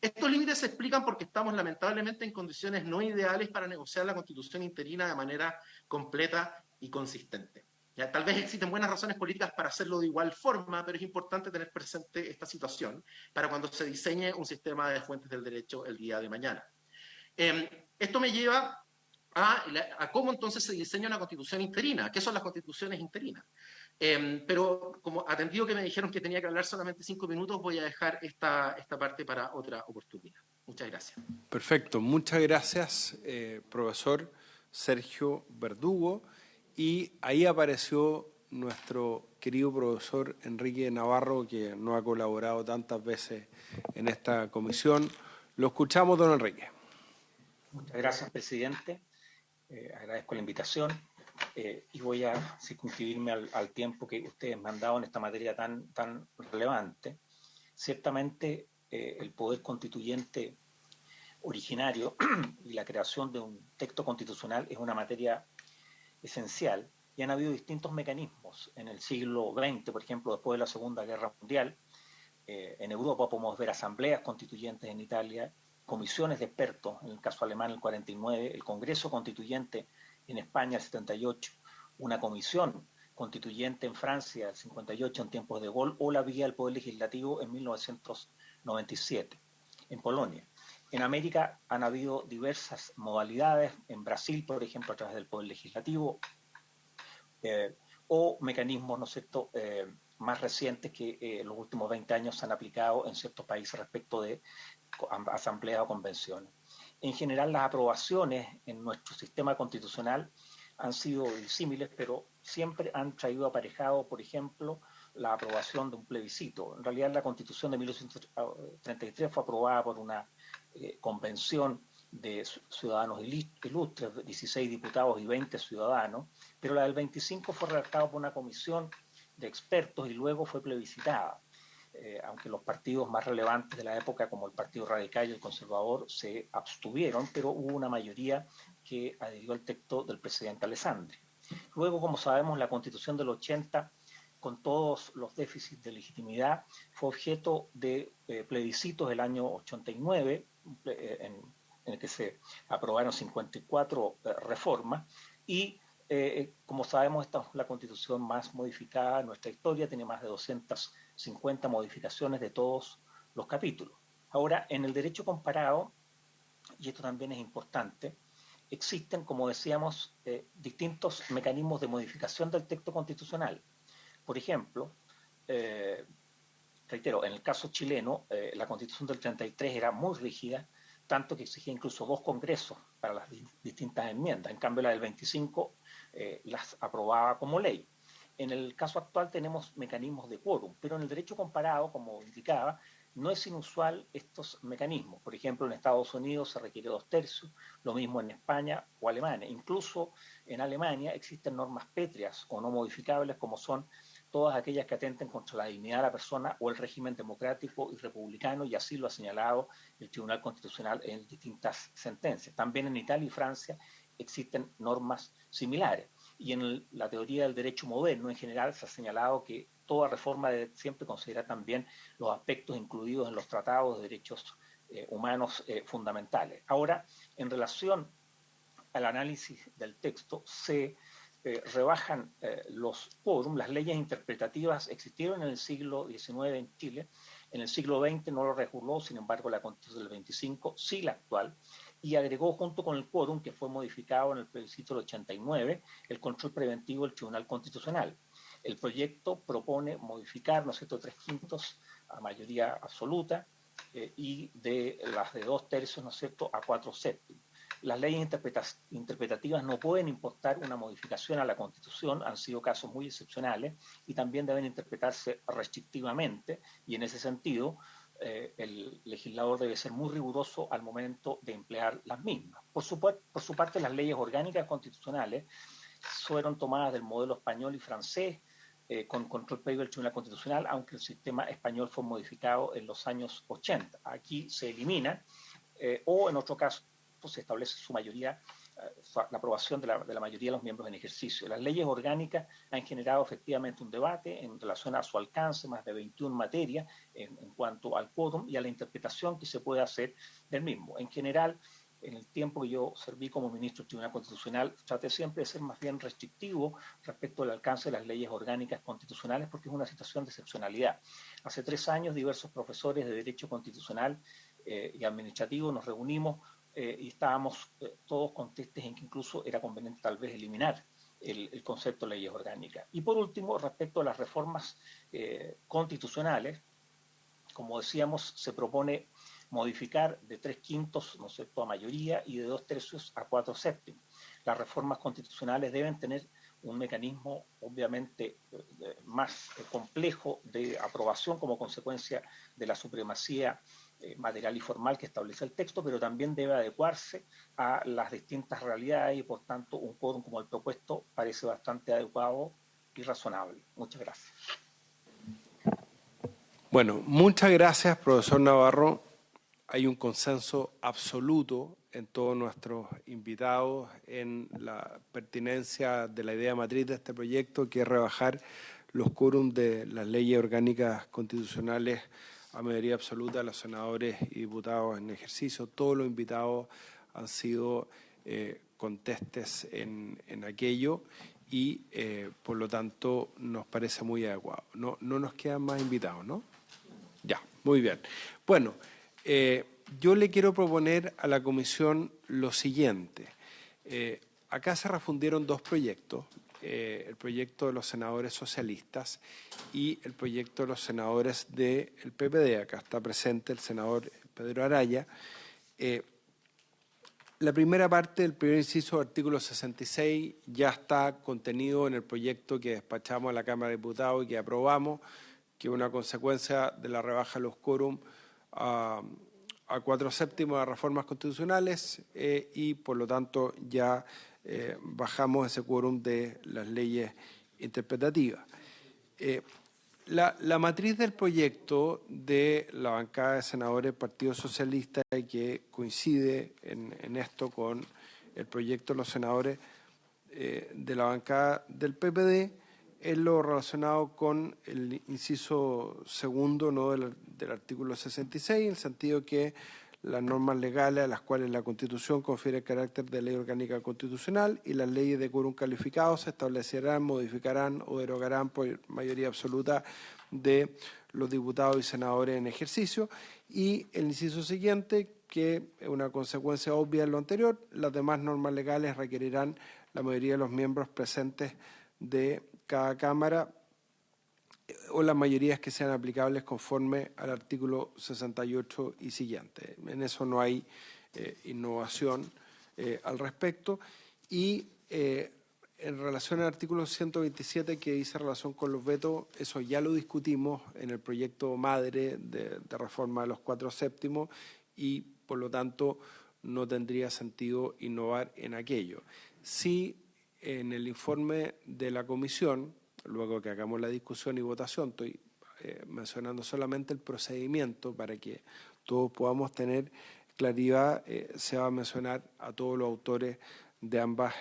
Estos límites se explican porque estamos lamentablemente en condiciones no ideales para negociar la Constitución interina de manera completa y consistente. Ya, tal vez existen buenas razones políticas para hacerlo de igual forma, pero es importante tener presente esta situación para cuando se diseñe un sistema de fuentes del derecho el día de mañana. Esto me lleva a cómo entonces se diseña una constitución interina. ¿Qué son las constituciones interinas? Pero como atendido que me dijeron que tenía que hablar solamente 5 minutos, voy a dejar esta parte para otra oportunidad. Muchas gracias. Perfecto, muchas gracias, profesor Sergio Verdugo. Y ahí apareció nuestro querido profesor Enrique Navarro, que nos ha colaborado tantas veces en esta comisión. Lo escuchamos, don Enrique. Muchas gracias, presidente. Agradezco la invitación y voy a circunscribirme al tiempo que ustedes me han dado en esta materia tan relevante. Ciertamente, el poder constituyente originario y la creación de un texto constitucional es una materia esencial y han habido distintos mecanismos en el siglo XX, por ejemplo, después de la Segunda Guerra Mundial. En Europa podemos ver asambleas constituyentes en Italia, comisiones de expertos, en el caso alemán el 49, el Congreso Constituyente en España el 78, una comisión constituyente en Francia el 58 en tiempos de Gaulle o la vía del Poder Legislativo en 1997 en Polonia. En América han habido diversas modalidades, en Brasil, por ejemplo, a través del Poder Legislativo, o mecanismos, ¿no es cierto?, más recientes que en los últimos 20 años se han aplicado en ciertos países respecto de asambleas o convenciones. En general, las aprobaciones en nuestro sistema constitucional han sido disímiles, pero siempre han traído aparejado, por ejemplo, la aprobación de un plebiscito. En realidad, la Constitución de 1933 fue aprobada por una convención de ciudadanos ilustres, 16 diputados y 20 ciudadanos, pero la del 25 fue redactada por una comisión de expertos y luego fue plebiscitada. Aunque los partidos más relevantes de la época, como el Partido Radical y el Conservador, se abstuvieron, pero hubo una mayoría que adhirió al texto del presidente Alessandri. Luego, como sabemos, la Constitución del 80, con todos los déficits de legitimidad, fue objeto de plebiscitos del año 89, en el que se aprobaron 54 reformas y como sabemos, esta es la constitución más modificada en nuestra historia, tiene más de 250 modificaciones de todos los capítulos. Ahora, en el derecho comparado, y esto también es importante, existen, como decíamos, distintos mecanismos de modificación del texto constitucional. Por ejemplo, reitero, en el caso chileno, la constitución del 33 era muy rígida, tanto que exigía incluso 2 congresos para las distintas enmiendas. En cambio, la del 25 las aprobaba como ley. En el caso actual tenemos mecanismos de quórum, pero en el derecho comparado, como indicaba, no es inusual estos mecanismos. Por ejemplo, en Estados Unidos se requiere 2/3, lo mismo en España o Alemania. Incluso en Alemania existen normas pétreas o no modificables, como son todas aquellas que atenten contra la dignidad de la persona o el régimen democrático y republicano, y así lo ha señalado el Tribunal Constitucional en distintas sentencias. También en Italia y Francia existen normas similares. Y en la teoría del derecho moderno en general se ha señalado que toda reforma debe siempre considerar también los aspectos incluidos en los tratados de derechos humanos fundamentales. Ahora, en relación al análisis del texto, se rebajan los quórum. Las leyes interpretativas existieron en el siglo XIX en Chile, en el siglo XX no lo reguló, sin embargo la Constitución del 25 sí la actual, y agregó junto con el quórum, que fue modificado en el plebiscito del 89, el control preventivo del Tribunal Constitucional. El proyecto propone modificar, ¿no es cierto?, 3/5 a mayoría absoluta y de las de 2/3, ¿no es cierto?, a 4/7. Las leyes interpretativas no pueden impostar una modificación a la Constitución, han sido casos muy excepcionales y también deben interpretarse restrictivamente, y en ese sentido el legislador debe ser muy riguroso al momento de emplear las mismas. Por su parte, las leyes orgánicas constitucionales fueron tomadas del modelo español y francés con control previo del Tribunal Constitucional, aunque el sistema español fue modificado en los años 80. Aquí se elimina o en otro caso se establece su mayoría, la aprobación de la mayoría de los miembros en ejercicio. Las leyes orgánicas han generado efectivamente un debate en relación a su alcance, más de 21 materias en cuanto al quórum y a la interpretación que se puede hacer del mismo. En general, en el tiempo que yo serví como ministro del Tribunal Constitucional, traté siempre de ser más bien restrictivo respecto al alcance de las leyes orgánicas constitucionales, porque es una situación de excepcionalidad. Hace 3 años, diversos profesores de Derecho Constitucional y Administrativo nos reunimos y estábamos todos contestes en que incluso era conveniente tal vez eliminar el concepto de leyes orgánicas. Y por último, respecto a las reformas constitucionales, como decíamos, se propone modificar de 3/5, ¿no es cierto?, a mayoría y de 2/3 a 4/7. Las reformas constitucionales deben tener un mecanismo obviamente más complejo de aprobación como consecuencia de la supremacía material y formal que establece el texto, pero también debe adecuarse a las distintas realidades y por tanto un quórum como el propuesto parece bastante adecuado y razonable. Muchas gracias. Bueno, muchas gracias, profesor Navarro. Hay un consenso absoluto en todos nuestros invitados en la pertinencia de la idea matriz de este proyecto, que es rebajar los quórums de las leyes orgánicas constitucionales a mayoría absoluta de los senadores y diputados en ejercicio. Todos los invitados han sido contestes en aquello y, por lo tanto, nos parece muy adecuado. No nos quedan más invitados, ¿no? Ya, muy bien. Bueno, yo le quiero proponer a la comisión lo siguiente. Acá se refundieron dos proyectos, el proyecto de los senadores socialistas y el proyecto de los senadores del PPD. Acá está presente el senador Pedro Araya. La primera parte del primer inciso del artículo 66 ya está contenido en el proyecto que despachamos a la Cámara de Diputados y que aprobamos, que es una consecuencia de la rebaja de los quórum a 4/7 de las reformas constitucionales y, por lo tanto, ya bajamos ese quórum de las leyes interpretativas. La matriz del proyecto de la bancada de senadores del Partido Socialista, y que coincide en esto con el proyecto de los senadores de la bancada del PPD, es lo relacionado con el inciso segundo, ¿no?, del artículo 66, en el sentido que las normas legales a las cuales la Constitución confiere el carácter de ley orgánica constitucional y las leyes de quórum calificado se establecerán, modificarán o derogarán por mayoría absoluta de los diputados y senadores en ejercicio. Y el inciso siguiente, que es una consecuencia obvia de lo anterior, las demás normas legales requerirán la mayoría de los miembros presentes de cada Cámara o las mayorías que sean aplicables conforme al artículo 68 y siguiente. En eso no hay innovación al respecto. Y en relación al artículo 127, que dice relación con los vetos, eso ya lo discutimos en el proyecto madre de reforma de los 4/7 y, por lo tanto, no tendría sentido innovar en aquello. Sí, en el informe de la comisión, luego que hagamos la discusión y votación, estoy mencionando solamente el procedimiento para que todos podamos tener claridad, se va a mencionar a todos los autores de ambas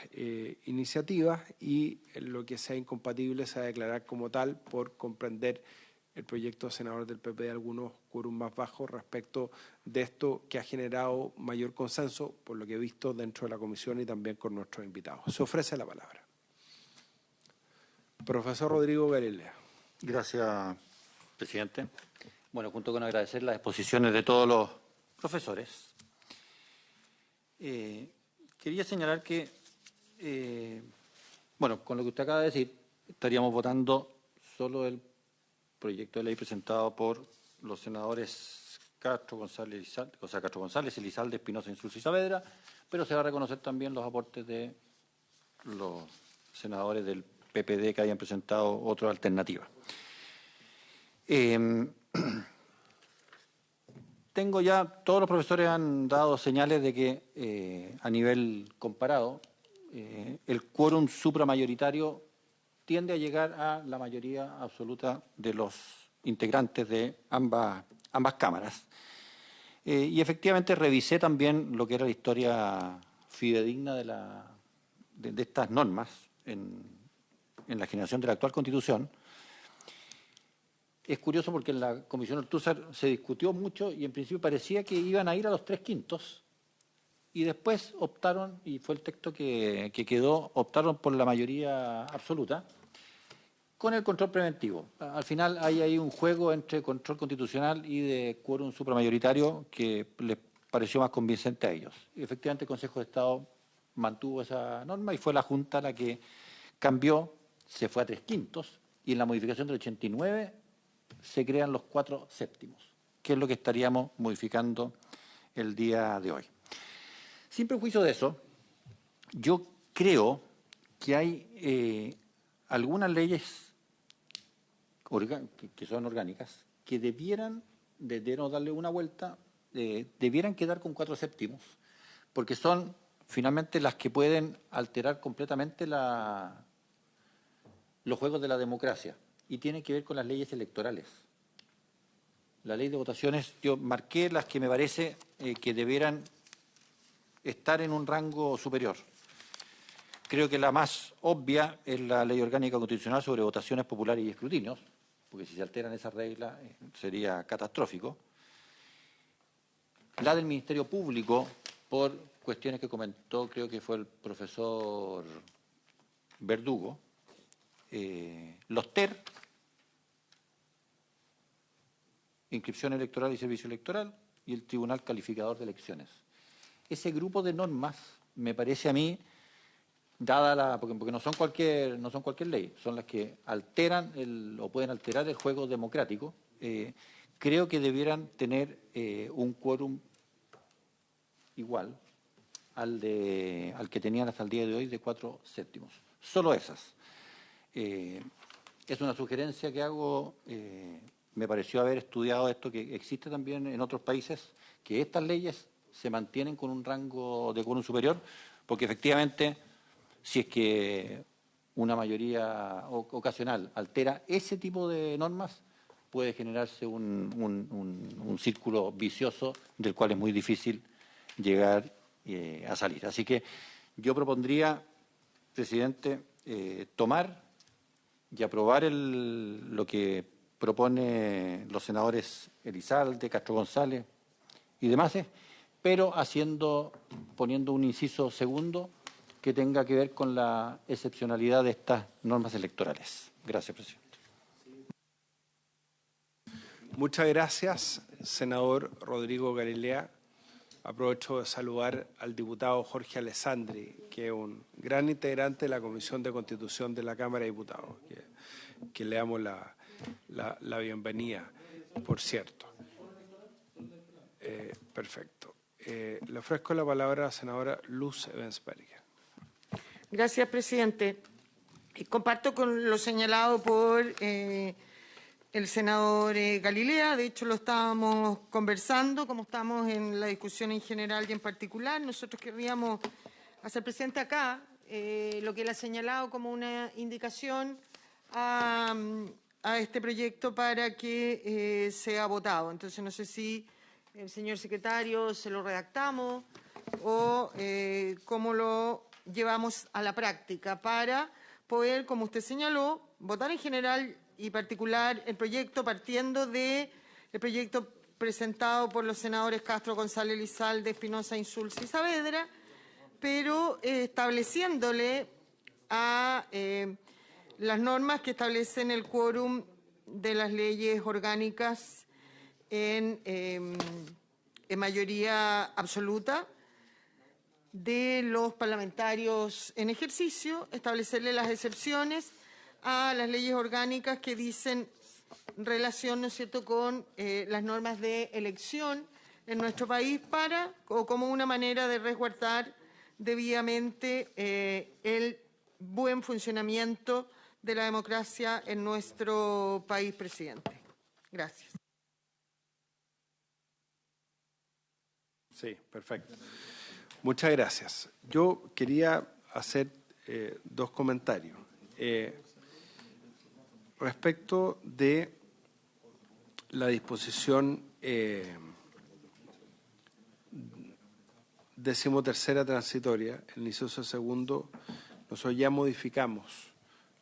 iniciativas y lo que sea incompatible se va a declarar como tal por comprender el proyecto de senadores del PP de algunos quórum más bajos respecto de esto que ha generado mayor consenso, por lo que he visto dentro de la comisión y también con nuestros invitados. Se ofrece la palabra. Profesor Rodrigo Galilea. Gracias, presidente. Bueno, junto con agradecer las exposiciones de todos los profesores, quería señalar que, bueno, con lo que usted acaba de decir, estaríamos votando solo el proyecto de ley presentado por los senadores Castro González, Elizalde, Espinosa, Insulza y Saavedra, pero se va a reconocer también los aportes de los senadores del PPD que hayan presentado otra alternativa. Tengo ya, todos los profesores han dado señales de que a nivel comparado el quórum supramayoritario tiende a llegar a la mayoría absoluta de los integrantes de ambas cámaras. Y efectivamente revisé también lo que era la historia fidedigna de estas normas en la generación de la actual Constitución. Es curioso porque en la Comisión Ortúzar se discutió mucho y en principio parecía que iban a ir a los 3/5 y después optaron, y fue el texto que quedó, optaron por la mayoría absoluta con el control preventivo. Al final hay ahí un juego entre control constitucional y de quórum supramayoritario que les pareció más convincente a ellos. Y efectivamente el Consejo de Estado mantuvo esa norma y fue la Junta la que cambió, se fue a 3/5 y en la modificación del 89 se crean los 4/7, que es lo que estaríamos modificando el día de hoy. Sin perjuicio de eso, yo creo que hay algunas leyes que son orgánicas que debieran darle una vuelta, debieran quedar con 4/7, porque son finalmente las que pueden alterar completamente los juegos de la democracia y tienen que ver con las leyes electorales. La ley de votaciones, yo marqué las que me parece que debieran estar en un rango superior. Creo que la más obvia es la Ley Orgánica Constitucional sobre votaciones populares y escrutinios, porque si se alteran esas reglas sería catastrófico. La del Ministerio Público, por cuestiones que comentó, creo que fue el profesor Verdugo. Los TER, inscripción electoral y servicio electoral, y el Tribunal Calificador de Elecciones. Ese grupo de normas me parece a mí, porque no son cualquier ley, son las que alteran o pueden alterar el juego democrático, creo que debieran tener un quórum igual al que tenían hasta el día de hoy de 4/7. Solo esas. Es una sugerencia que hago, me pareció haber estudiado esto, que existe también en otros países, que estas leyes se mantienen con un rango de quórum superior, porque efectivamente, si es que una mayoría ocasional altera ese tipo de normas, puede generarse un círculo vicioso del cual es muy difícil llegar a salir. Así que yo propondría, presidente, tomar y aprobar lo que propone los senadores Elizalde, Castro González y demás, pero poniendo un inciso segundo que tenga que ver con la excepcionalidad de estas normas electorales. Gracias, presidente. Muchas gracias, senador Rodrigo Galilea. Aprovecho de saludar al diputado Jorge Alessandri, que es un gran integrante de la Comisión de Constitución de la Cámara de Diputados, que le damos la bienvenida, por cierto. Perfecto. Le ofrezco la palabra a la senadora Luz Ebensberger. Gracias, presidente. Comparto con lo señalado por el senador Galilea. De hecho, lo estábamos conversando, como estamos en la discusión en general y en particular. Nosotros querríamos hacer presente acá lo que él ha señalado como una indicación a este proyecto para que sea votado. Entonces, no sé si el señor secretario se lo redactamos o cómo lo llevamos a la práctica para poder, como usted señaló, votar en general y particular el proyecto partiendo del proyecto presentado por los senadores Castro, González, Elizalde, Espinosa, Insulza y Saavedra, pero estableciéndole a las normas que establecen el quórum de las leyes orgánicas en mayoría absoluta de los parlamentarios en ejercicio, establecerle las excepciones a las leyes orgánicas que dicen relación, ¿no es cierto?, con las normas de elección en nuestro país o como una manera de resguardar debidamente el buen funcionamiento de la democracia en nuestro país, presidente. Gracias. Sí, perfecto. Muchas gracias. Yo quería hacer dos comentarios. Respecto de la disposición 13ª transitoria, el inciso segundo, nosotros ya modificamos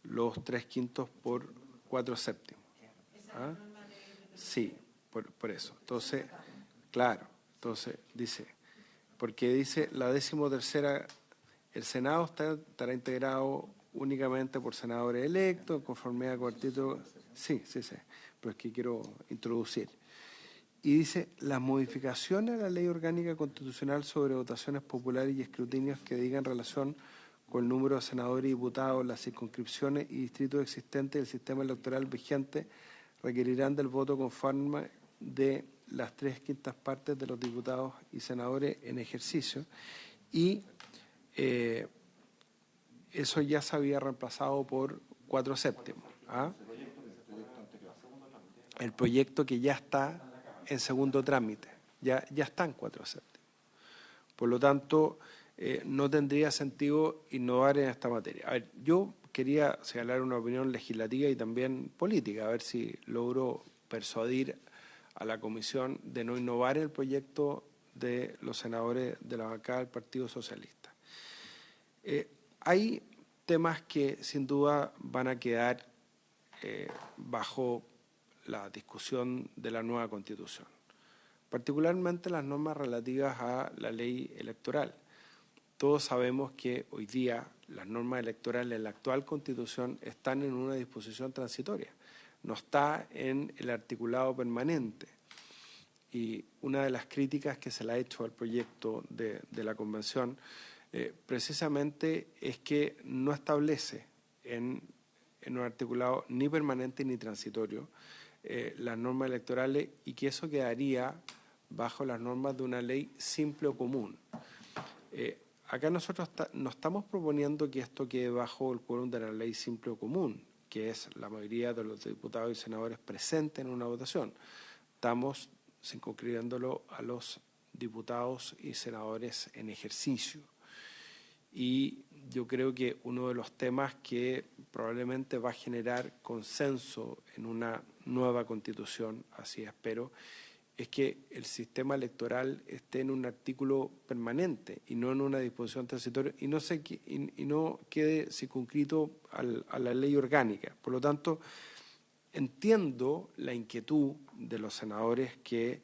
los 3/5 por 4/7. ¿Ah? Sí, por eso. Entonces, claro, dice, porque dice la 13ª, el Senado estará integrado únicamente por senadores electos, en conformidad con el título. Sí, pero es que quiero introducir. y dice, las modificaciones a la Ley Orgánica Constitucional sobre votaciones populares y escrutinios que digan relación con el número de senadores y diputados, las circunscripciones y distritos existentes del sistema electoral vigente requerirán del voto conforme de las 3/5 partes de los diputados y senadores en ejercicio, y eso ya se había reemplazado por 4/7. ¿Ah? El proyecto que ya está en segundo trámite, ya está en 4/7. Por lo tanto, no tendría sentido innovar en esta materia. A ver, yo quería señalar una opinión legislativa y también política, a ver si logro persuadir a la Comisión de no innovar en el proyecto de los senadores de la bancada del Partido Socialista. Hay temas que sin duda van a quedar bajo la discusión de la nueva Constitución, particularmente las normas relativas a la ley electoral. Todos sabemos que hoy día las normas electorales en la actual Constitución están en una disposición transitoria, no está en el articulado permanente. Y una de las críticas que se le ha hecho al proyecto de la Convención precisamente es que no establece en un articulado ni permanente ni transitorio las normas electorales, y que eso quedaría bajo las normas de una ley simple o común. Acá nosotros no estamos proponiendo que esto quede bajo el quórum de la ley simple o común, que es la mayoría de los diputados y senadores presentes en una votación. Estamos circunscribiéndolo a los diputados y senadores en ejercicio. Y yo creo que uno de los temas que probablemente va a generar consenso en una nueva Constitución, así espero, es que el sistema electoral esté en un artículo permanente y no en una disposición transitoria, y no quede circunscrito a la ley orgánica. Por lo tanto, entiendo la inquietud de los senadores que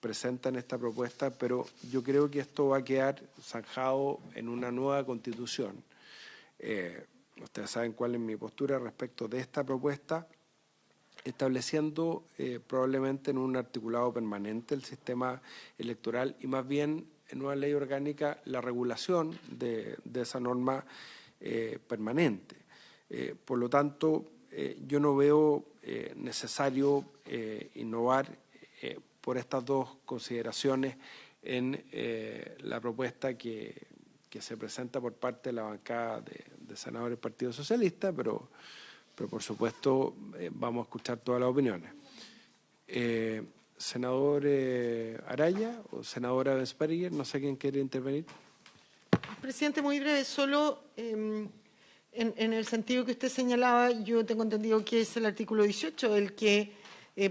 presentan esta propuesta, pero yo creo que esto va a quedar zanjado en una nueva Constitución. Ustedes saben cuál es mi postura respecto de esta propuesta, estableciendo probablemente en un articulado permanente el sistema electoral y más bien en una ley orgánica la regulación de esa norma permanente. Por lo tanto, yo no veo necesario innovar por estas dos consideraciones en la propuesta que se presenta por parte de la bancada de senadores del Partido Socialista, pero por supuesto vamos a escuchar todas las opiniones. Senador Araya o senadora Bensperger, no sé quién quiere intervenir. Presidente, muy breve, solo en el sentido que usted señalaba, yo tengo entendido que es el artículo 18 el que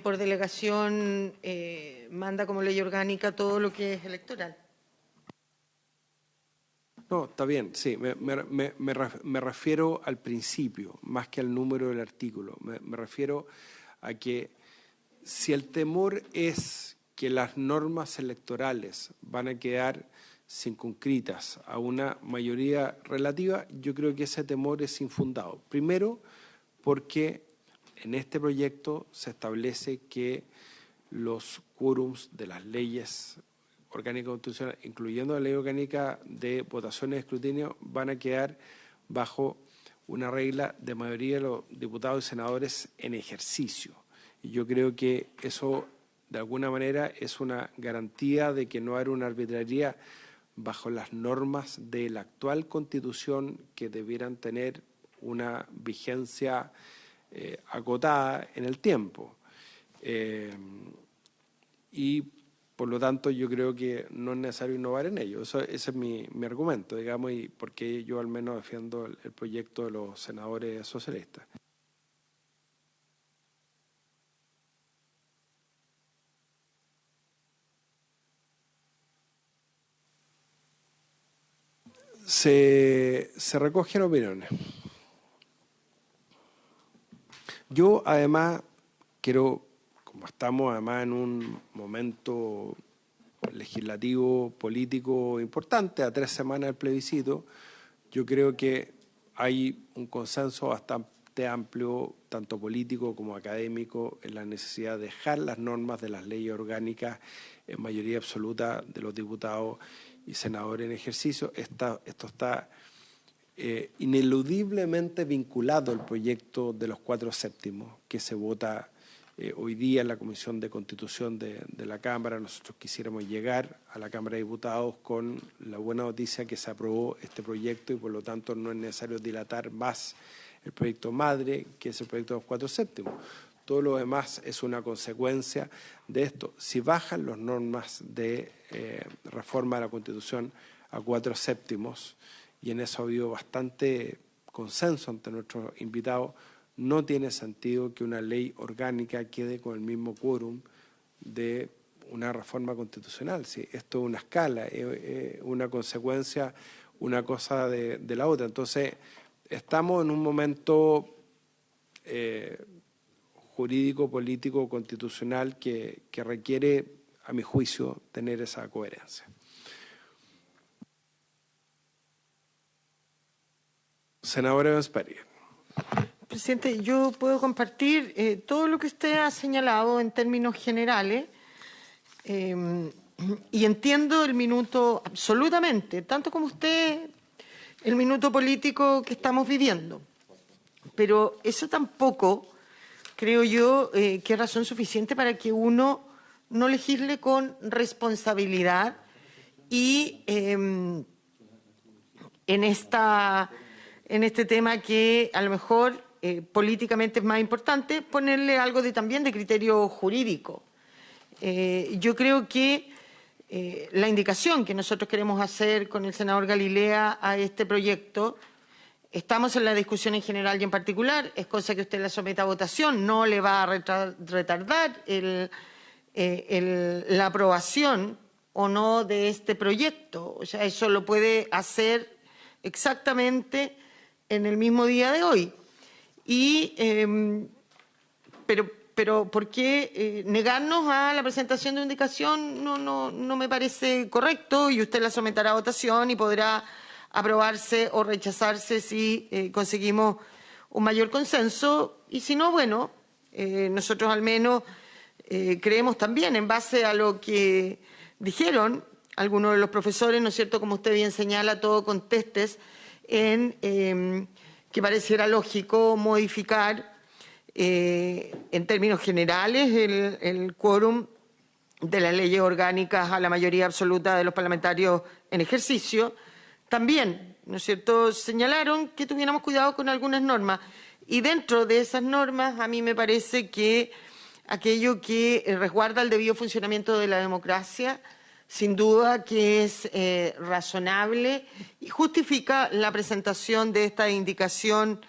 por delegación manda como ley orgánica todo lo que es electoral. No, está bien, sí, me refiero al principio, más que al número del artículo. Me refiero a que si el temor es que las normas electorales van a quedar circunscritas a una mayoría relativa, yo creo que ese temor es infundado. Primero, porque en este proyecto se establece que los quórums de las leyes orgánica constitucional, incluyendo la ley orgánica de votaciones de escrutinio, van a quedar bajo una regla de mayoría de los diputados y senadores en ejercicio. Y yo creo que eso, de alguna manera, es una garantía de que no habrá una arbitrariedad bajo las normas de la actual Constitución, que debieran tener una vigencia acotada en el tiempo. Y por lo tanto, yo creo que no es necesario innovar en ello. Ese es mi argumento, digamos, y porque yo al menos defiendo el proyecto de los senadores socialistas. Se recogen opiniones. Yo, además, quiero, como estamos además en un momento legislativo, político importante, a 3 semanas del plebiscito, yo creo que hay un consenso bastante bastante amplio, tanto político como académico, en la necesidad de dejar las normas de las leyes orgánicas en mayoría absoluta de los diputados y senadores en ejercicio. Esto está ineludiblemente vinculado al proyecto de los 4/7 que se vota hoy día en la Comisión de Constitución de la Cámara. Nosotros quisiéramos llegar a la Cámara de Diputados con la buena noticia que se aprobó este proyecto y por lo tanto no es necesario dilatar más el proyecto madre, que es el proyecto de los 4/7. Todo lo demás es una consecuencia de esto. Si bajan las normas de reforma de la Constitución a 4/7, y en eso ha habido bastante consenso ante nuestros invitados, no tiene sentido que una ley orgánica quede con el mismo quórum de una reforma constitucional. ¿Sí? Esto es una escala, una consecuencia, una cosa de la otra. Entonces, estamos en un momento jurídico, político, constitucional que requiere, a mi juicio, tener esa coherencia. Senadora Evans Pérez. Presidente, yo puedo compartir todo lo que usted ha señalado en términos generales y entiendo el minuto absolutamente, tanto como usted, el minuto político que estamos viviendo. Pero eso tampoco, creo yo, que es razón suficiente para que uno no legisle con responsabilidad y en este tema que a lo mejor políticamente es más importante, ponerle algo también de criterio jurídico. Yo creo que la indicación que nosotros queremos hacer con el senador Galilea a este proyecto, estamos en la discusión en general y en particular, es cosa que usted la someta a votación, no le va a retardar la aprobación o no de este proyecto. O sea, eso lo puede hacer exactamente en el mismo día de hoy. Pero ¿por qué negarnos a la presentación de una indicación? No me parece correcto y usted la someterá a votación y podrá aprobarse o rechazarse si conseguimos un mayor consenso. Y si no, bueno, nosotros al menos creemos también, en base a lo que dijeron algunos de los profesores, ¿no es cierto?, como usted bien señala, todo contestes, en que pareciera lógico modificar en términos generales el quórum de las leyes orgánicas a la mayoría absoluta de los parlamentarios en ejercicio. También, ¿no es cierto?, señalaron que tuviéramos cuidado con algunas normas. Y dentro de esas normas, a mí me parece que aquello que resguarda el debido funcionamiento de la democracia, sin duda que es razonable y justifica la presentación de esta indicación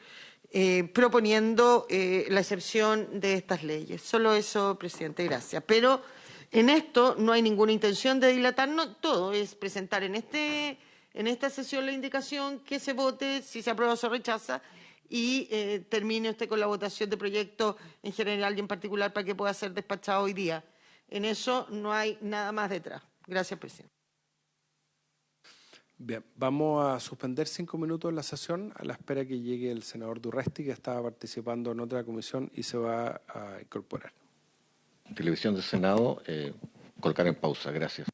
proponiendo la excepción de estas leyes. Solo eso, presidente, gracias. Pero en esto no hay ninguna intención de dilatar, no, todo es presentar en esta sesión la indicación, que se vote, si se aprueba o se rechaza, y termine usted con la votación de proyectos en general y en particular para que pueda ser despachado hoy día. En eso no hay nada más detrás. Gracias, presidente. Bien, vamos a suspender 5 minutos la sesión a la espera que llegue el senador Durresti, que estaba participando en otra comisión y se va a incorporar. Televisión del Senado, colocar en pausa. Gracias.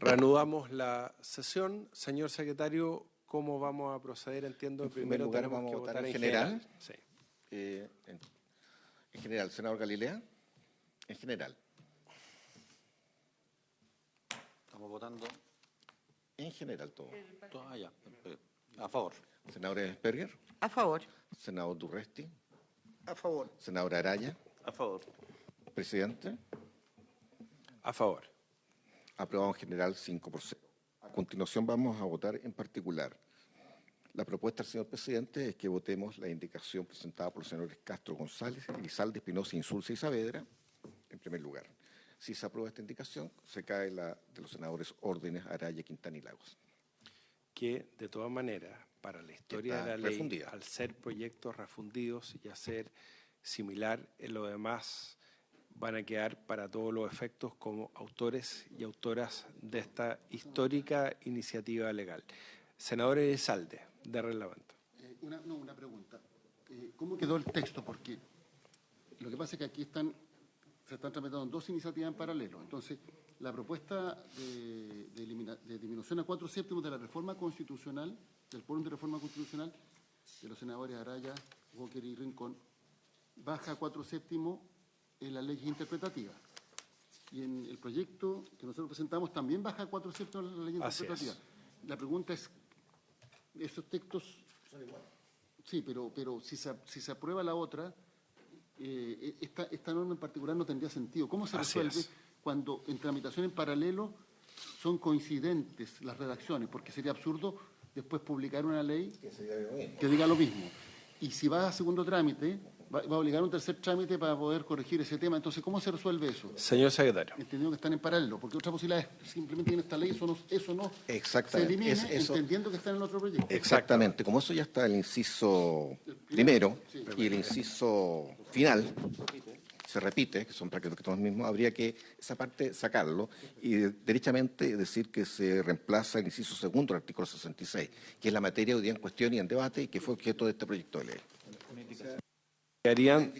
Reanudamos la sesión. Señor secretario, ¿cómo vamos a proceder? Entiendo, En primer lugar vamos a votar en general. Sí. En general, senador Galilea. En general. Estamos votando. En general todo. Ya. A favor. Senador Ebensperger. A favor. Senador Durresti. A favor. Senadora Araya. A favor. Presidente. A favor. Aprobado en general 5-0. A continuación vamos a votar en particular. La propuesta del señor presidente es que votemos la indicación presentada por los senadores Castro González, Elizalde, Espinosa, Insulza y Saavedra, en primer lugar. Si se aprueba esta indicación, se cae la de los senadores Órdenes, Araya, Quintana y Lagos. Que, de todas maneras, para la historia de la ley, refundida. al ser proyectos refundidos y a ser similar en lo demás, van a quedar para todos los efectos como autores y autoras de esta histórica iniciativa legal. Senador Elizalde, de reglamento. Una pregunta. ¿Cómo quedó el texto? Porque lo que pasa es que aquí se están tramitando dos iniciativas en paralelo. Entonces, la propuesta de disminución a 4/7 de la reforma constitucional, del quórum de reforma constitucional, de los senadores Araya, Walker y Rincón, baja a 4/7 en las leyes interpretativas. Y en el proyecto que nosotros presentamos también baja a 4/7 en las leyes interpretativas. La pregunta es, ¿esos textos son iguales? Sí, pero si se aprueba la otra, esta norma en particular no tendría sentido. ¿Cómo se resuelve cuando en tramitación en paralelo son coincidentes las redacciones? Porque sería absurdo después publicar una ley que diga lo mismo. Y si va a segundo trámite, va a obligar un tercer trámite para poder corregir ese tema. Entonces, ¿cómo se resuelve eso? Señor secretario. Entendiendo que están en paralelo, porque otra posibilidad es simplemente en esta ley eso no se elimine, entendiendo que está en el otro proyecto. Exactamente. Como eso ya está el inciso primero y el inciso final, se repite, que son prácticamente los mismos, habría que esa parte sacarlo y derechamente decir que se reemplaza el inciso segundo del artículo 66, que es la materia hoy día en cuestión y en debate y que fue objeto de este proyecto de ley. Quedarían,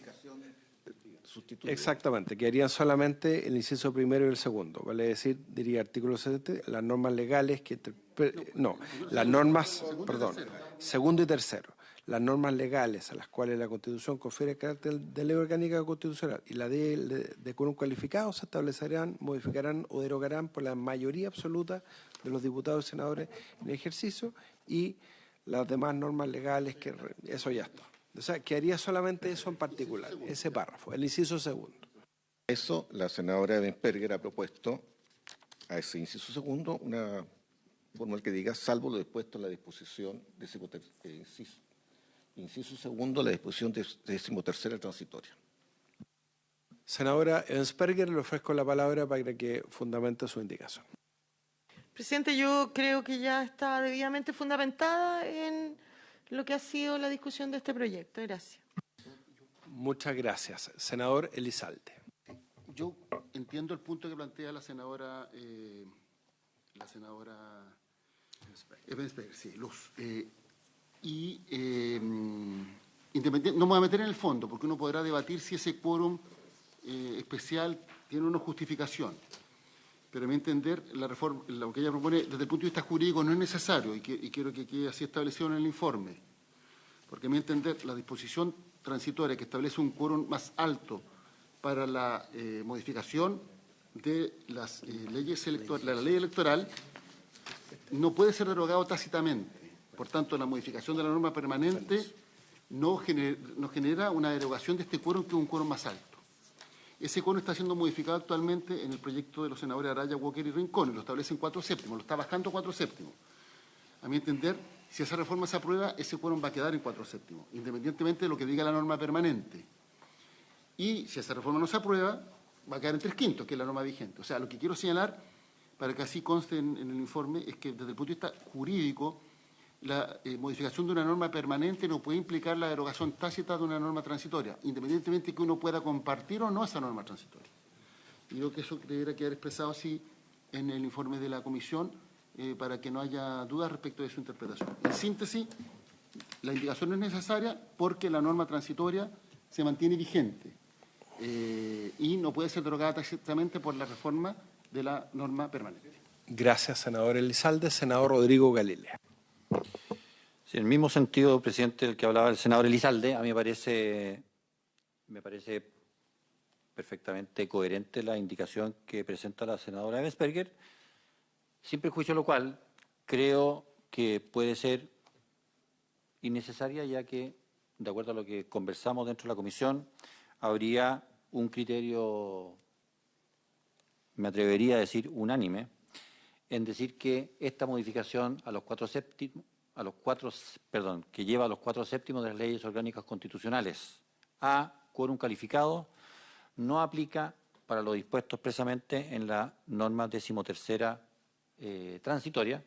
exactamente, quedarían solamente el inciso primero y el segundo. Vale decir, diría artículo 7, las normas legales que... segundo y tercero. Las normas legales a las cuales la Constitución confiere el carácter de ley orgánica constitucional y la de quórum calificado se establecerán, modificarán o derogarán por la mayoría absoluta de los diputados y senadores en ejercicio y las demás normas legales que... Eso ya está. O sea, quedaría solamente eso en particular, ese párrafo, el inciso segundo. Eso, la senadora Ebensperger ha propuesto a ese inciso segundo una fórmula que diga, salvo lo dispuesto en la disposición de inciso segundo, la disposición de 13ª transitoria. Senadora Ebensperger, le ofrezco la palabra para que fundamente su indicación. Presidente, yo creo que ya está debidamente fundamentada en lo que ha sido la discusión de este proyecto. Gracias. Muchas gracias. Senador Elizalde. Yo entiendo el punto que plantea la senadora Ebensperger, sí, independiente, no me voy a meter en el fondo, porque uno podrá debatir si ese quórum especial tiene una justificación. Pero a mi entender, la reforma, lo que ella propone desde el punto de vista jurídico no es necesario y quiero que quede así establecido en el informe. Porque a mi entender, la disposición transitoria que establece un quórum más alto para la modificación de las leyes electorales, la ley electoral, no puede ser derogado tácitamente. Por tanto, la modificación de la norma permanente no genera una derogación de este quórum, que es un quórum más alto. Ese quórum está siendo modificado actualmente en el proyecto de los senadores Araya, Walker y Rincón, y lo establece en 4/7, lo está bajando 4/7. A mi entender, si esa reforma se aprueba, ese quórum va a quedar en 4/7, independientemente de lo que diga la norma permanente. Y si esa reforma no se aprueba, va a quedar en 3/5, que es la norma vigente. O sea, lo que quiero señalar, para que así conste en el informe, es que desde el punto de vista jurídico, la modificación de una norma permanente no puede implicar la derogación tácita de una norma transitoria, independientemente de que uno pueda compartir o no esa norma transitoria. Y creo que eso debería quedar expresado así en el informe de la comisión para que no haya dudas respecto de su interpretación. En síntesis, la indicación no es necesaria porque la norma transitoria se mantiene vigente y no puede ser derogada tácitamente por la reforma de la norma permanente. Gracias, senador Elizalde. Senador Rodrigo Galilea. Sí, en el mismo sentido, presidente, del que hablaba el senador Elizalde, a mí me parece perfectamente coherente la indicación que presenta la senadora Ebensperger, sin prejuicio lo cual creo que puede ser innecesaria, ya que, de acuerdo a lo que conversamos dentro de la comisión, habría un criterio, me atrevería a decir, unánime, en decir que esta modificación a los que lleva a los 4/7 de las leyes orgánicas constitucionales a quórum calificado no aplica para lo dispuesto expresamente en la norma 13ª transitoria,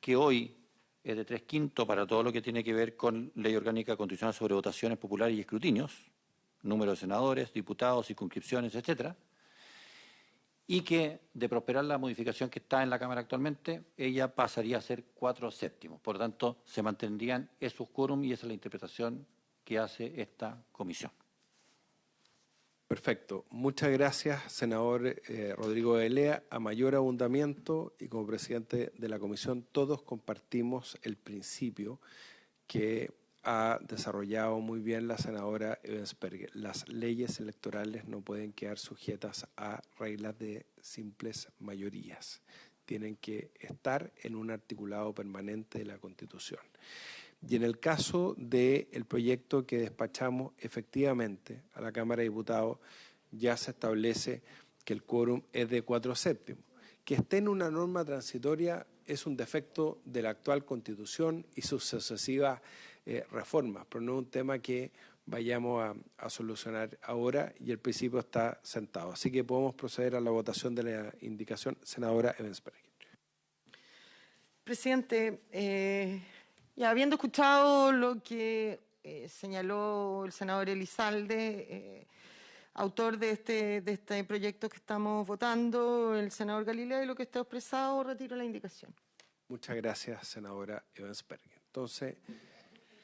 que hoy es de 3/5 para todo lo que tiene que ver con ley orgánica constitucional sobre votaciones populares y escrutinios, número de senadores, diputados, circunscripciones, etcétera, y que, de prosperar la modificación que está en la Cámara actualmente, ella pasaría a ser 4/7. Por lo tanto, se mantendrían esos quórum y esa es la interpretación que hace esta comisión. Perfecto. Muchas gracias, senador Rodrigo Galilea. A mayor abundamiento y como presidente de la comisión, todos compartimos el principio que ha desarrollado muy bien la senadora Ebensperger. Las leyes electorales no pueden quedar sujetas a reglas de simples mayorías. Tienen que estar en un articulado permanente de la Constitución. Y en el caso del proyecto que despachamos, efectivamente, a la Cámara de Diputados ya se establece que el quórum es de 4/7. Que esté en una norma transitoria es un defecto de la actual Constitución y sus sucesivas reformas, pero no es un tema que vayamos a solucionar ahora y el principio está sentado. Así que podemos proceder a la votación de la indicación. Senadora Ebensperger. Presidente, ya habiendo escuchado lo que señaló el senador Elizalde, autor de este proyecto que estamos votando, el senador Galilea, y lo que está expresado, retiro la indicación. Muchas gracias, senadora Ebensperger. Entonces,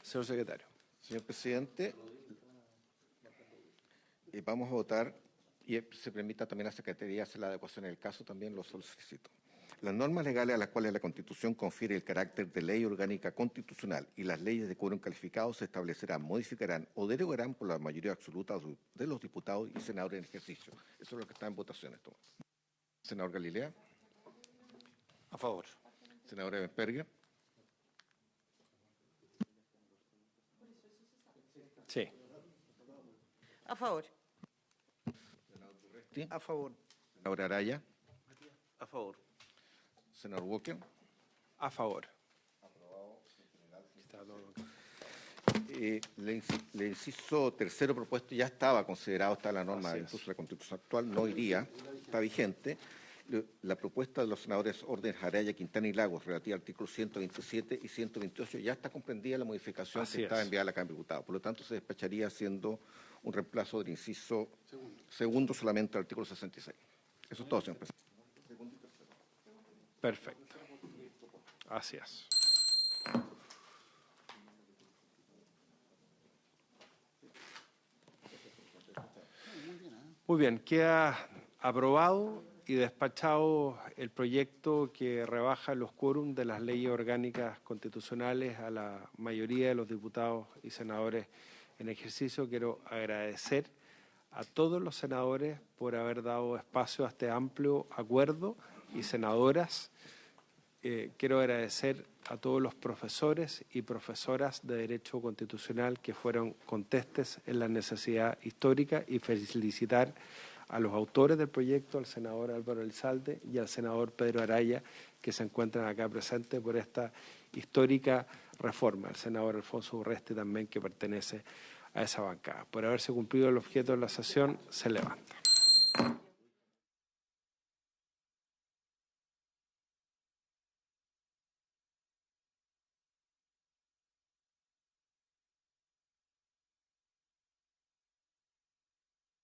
señor secretario. Señor presidente, vamos a votar, y se permita también a la Secretaría hacer la adecuación en el caso, también lo solicito. Las normas legales a las cuales la Constitución confiere el carácter de ley orgánica constitucional y las leyes de quórum calificado se establecerán, modificarán o derogarán por la mayoría absoluta de los diputados y senadores en ejercicio. Eso es lo que está en votación. Senador Galilea. A favor. Senadora Ebensperger. Sí. A favor. Senador Urresti. A favor. Senadora Araya. A favor. Senador Walker. A favor. Le inciso tercero propuesto ya estaba considerado, está en la norma, incluso la Constitución actual, no iría, está vigente. La propuesta de los senadores Órdenes, Araya, Quintana y Lagos relativa al artículo 127 y 128 ya está comprendida en la modificación que está enviada a la Cámara de Diputados. Por lo tanto, se despacharía siendo un reemplazo del inciso segundo solamente al artículo 66. Eso es todo, señor presidente. Perfecto. Así es. Muy bien, queda aprobado y despachado el proyecto que rebaja los quórum de las leyes orgánicas constitucionales a la mayoría de los diputados y senadores en ejercicio. Quiero agradecer a todos los senadores por haber dado espacio a este amplio acuerdo y senadoras. Quiero agradecer a todos los profesores y profesoras de Derecho Constitucional que fueron contestes en la necesidad histórica y felicitar a los autores del proyecto, al senador Álvaro Elizalde y al senador Pedro Araya, que se encuentran acá presentes por esta histórica reforma. El senador Alfonso Urresti también, que pertenece a esa bancada. Por haberse cumplido el objeto de la sesión, se levanta.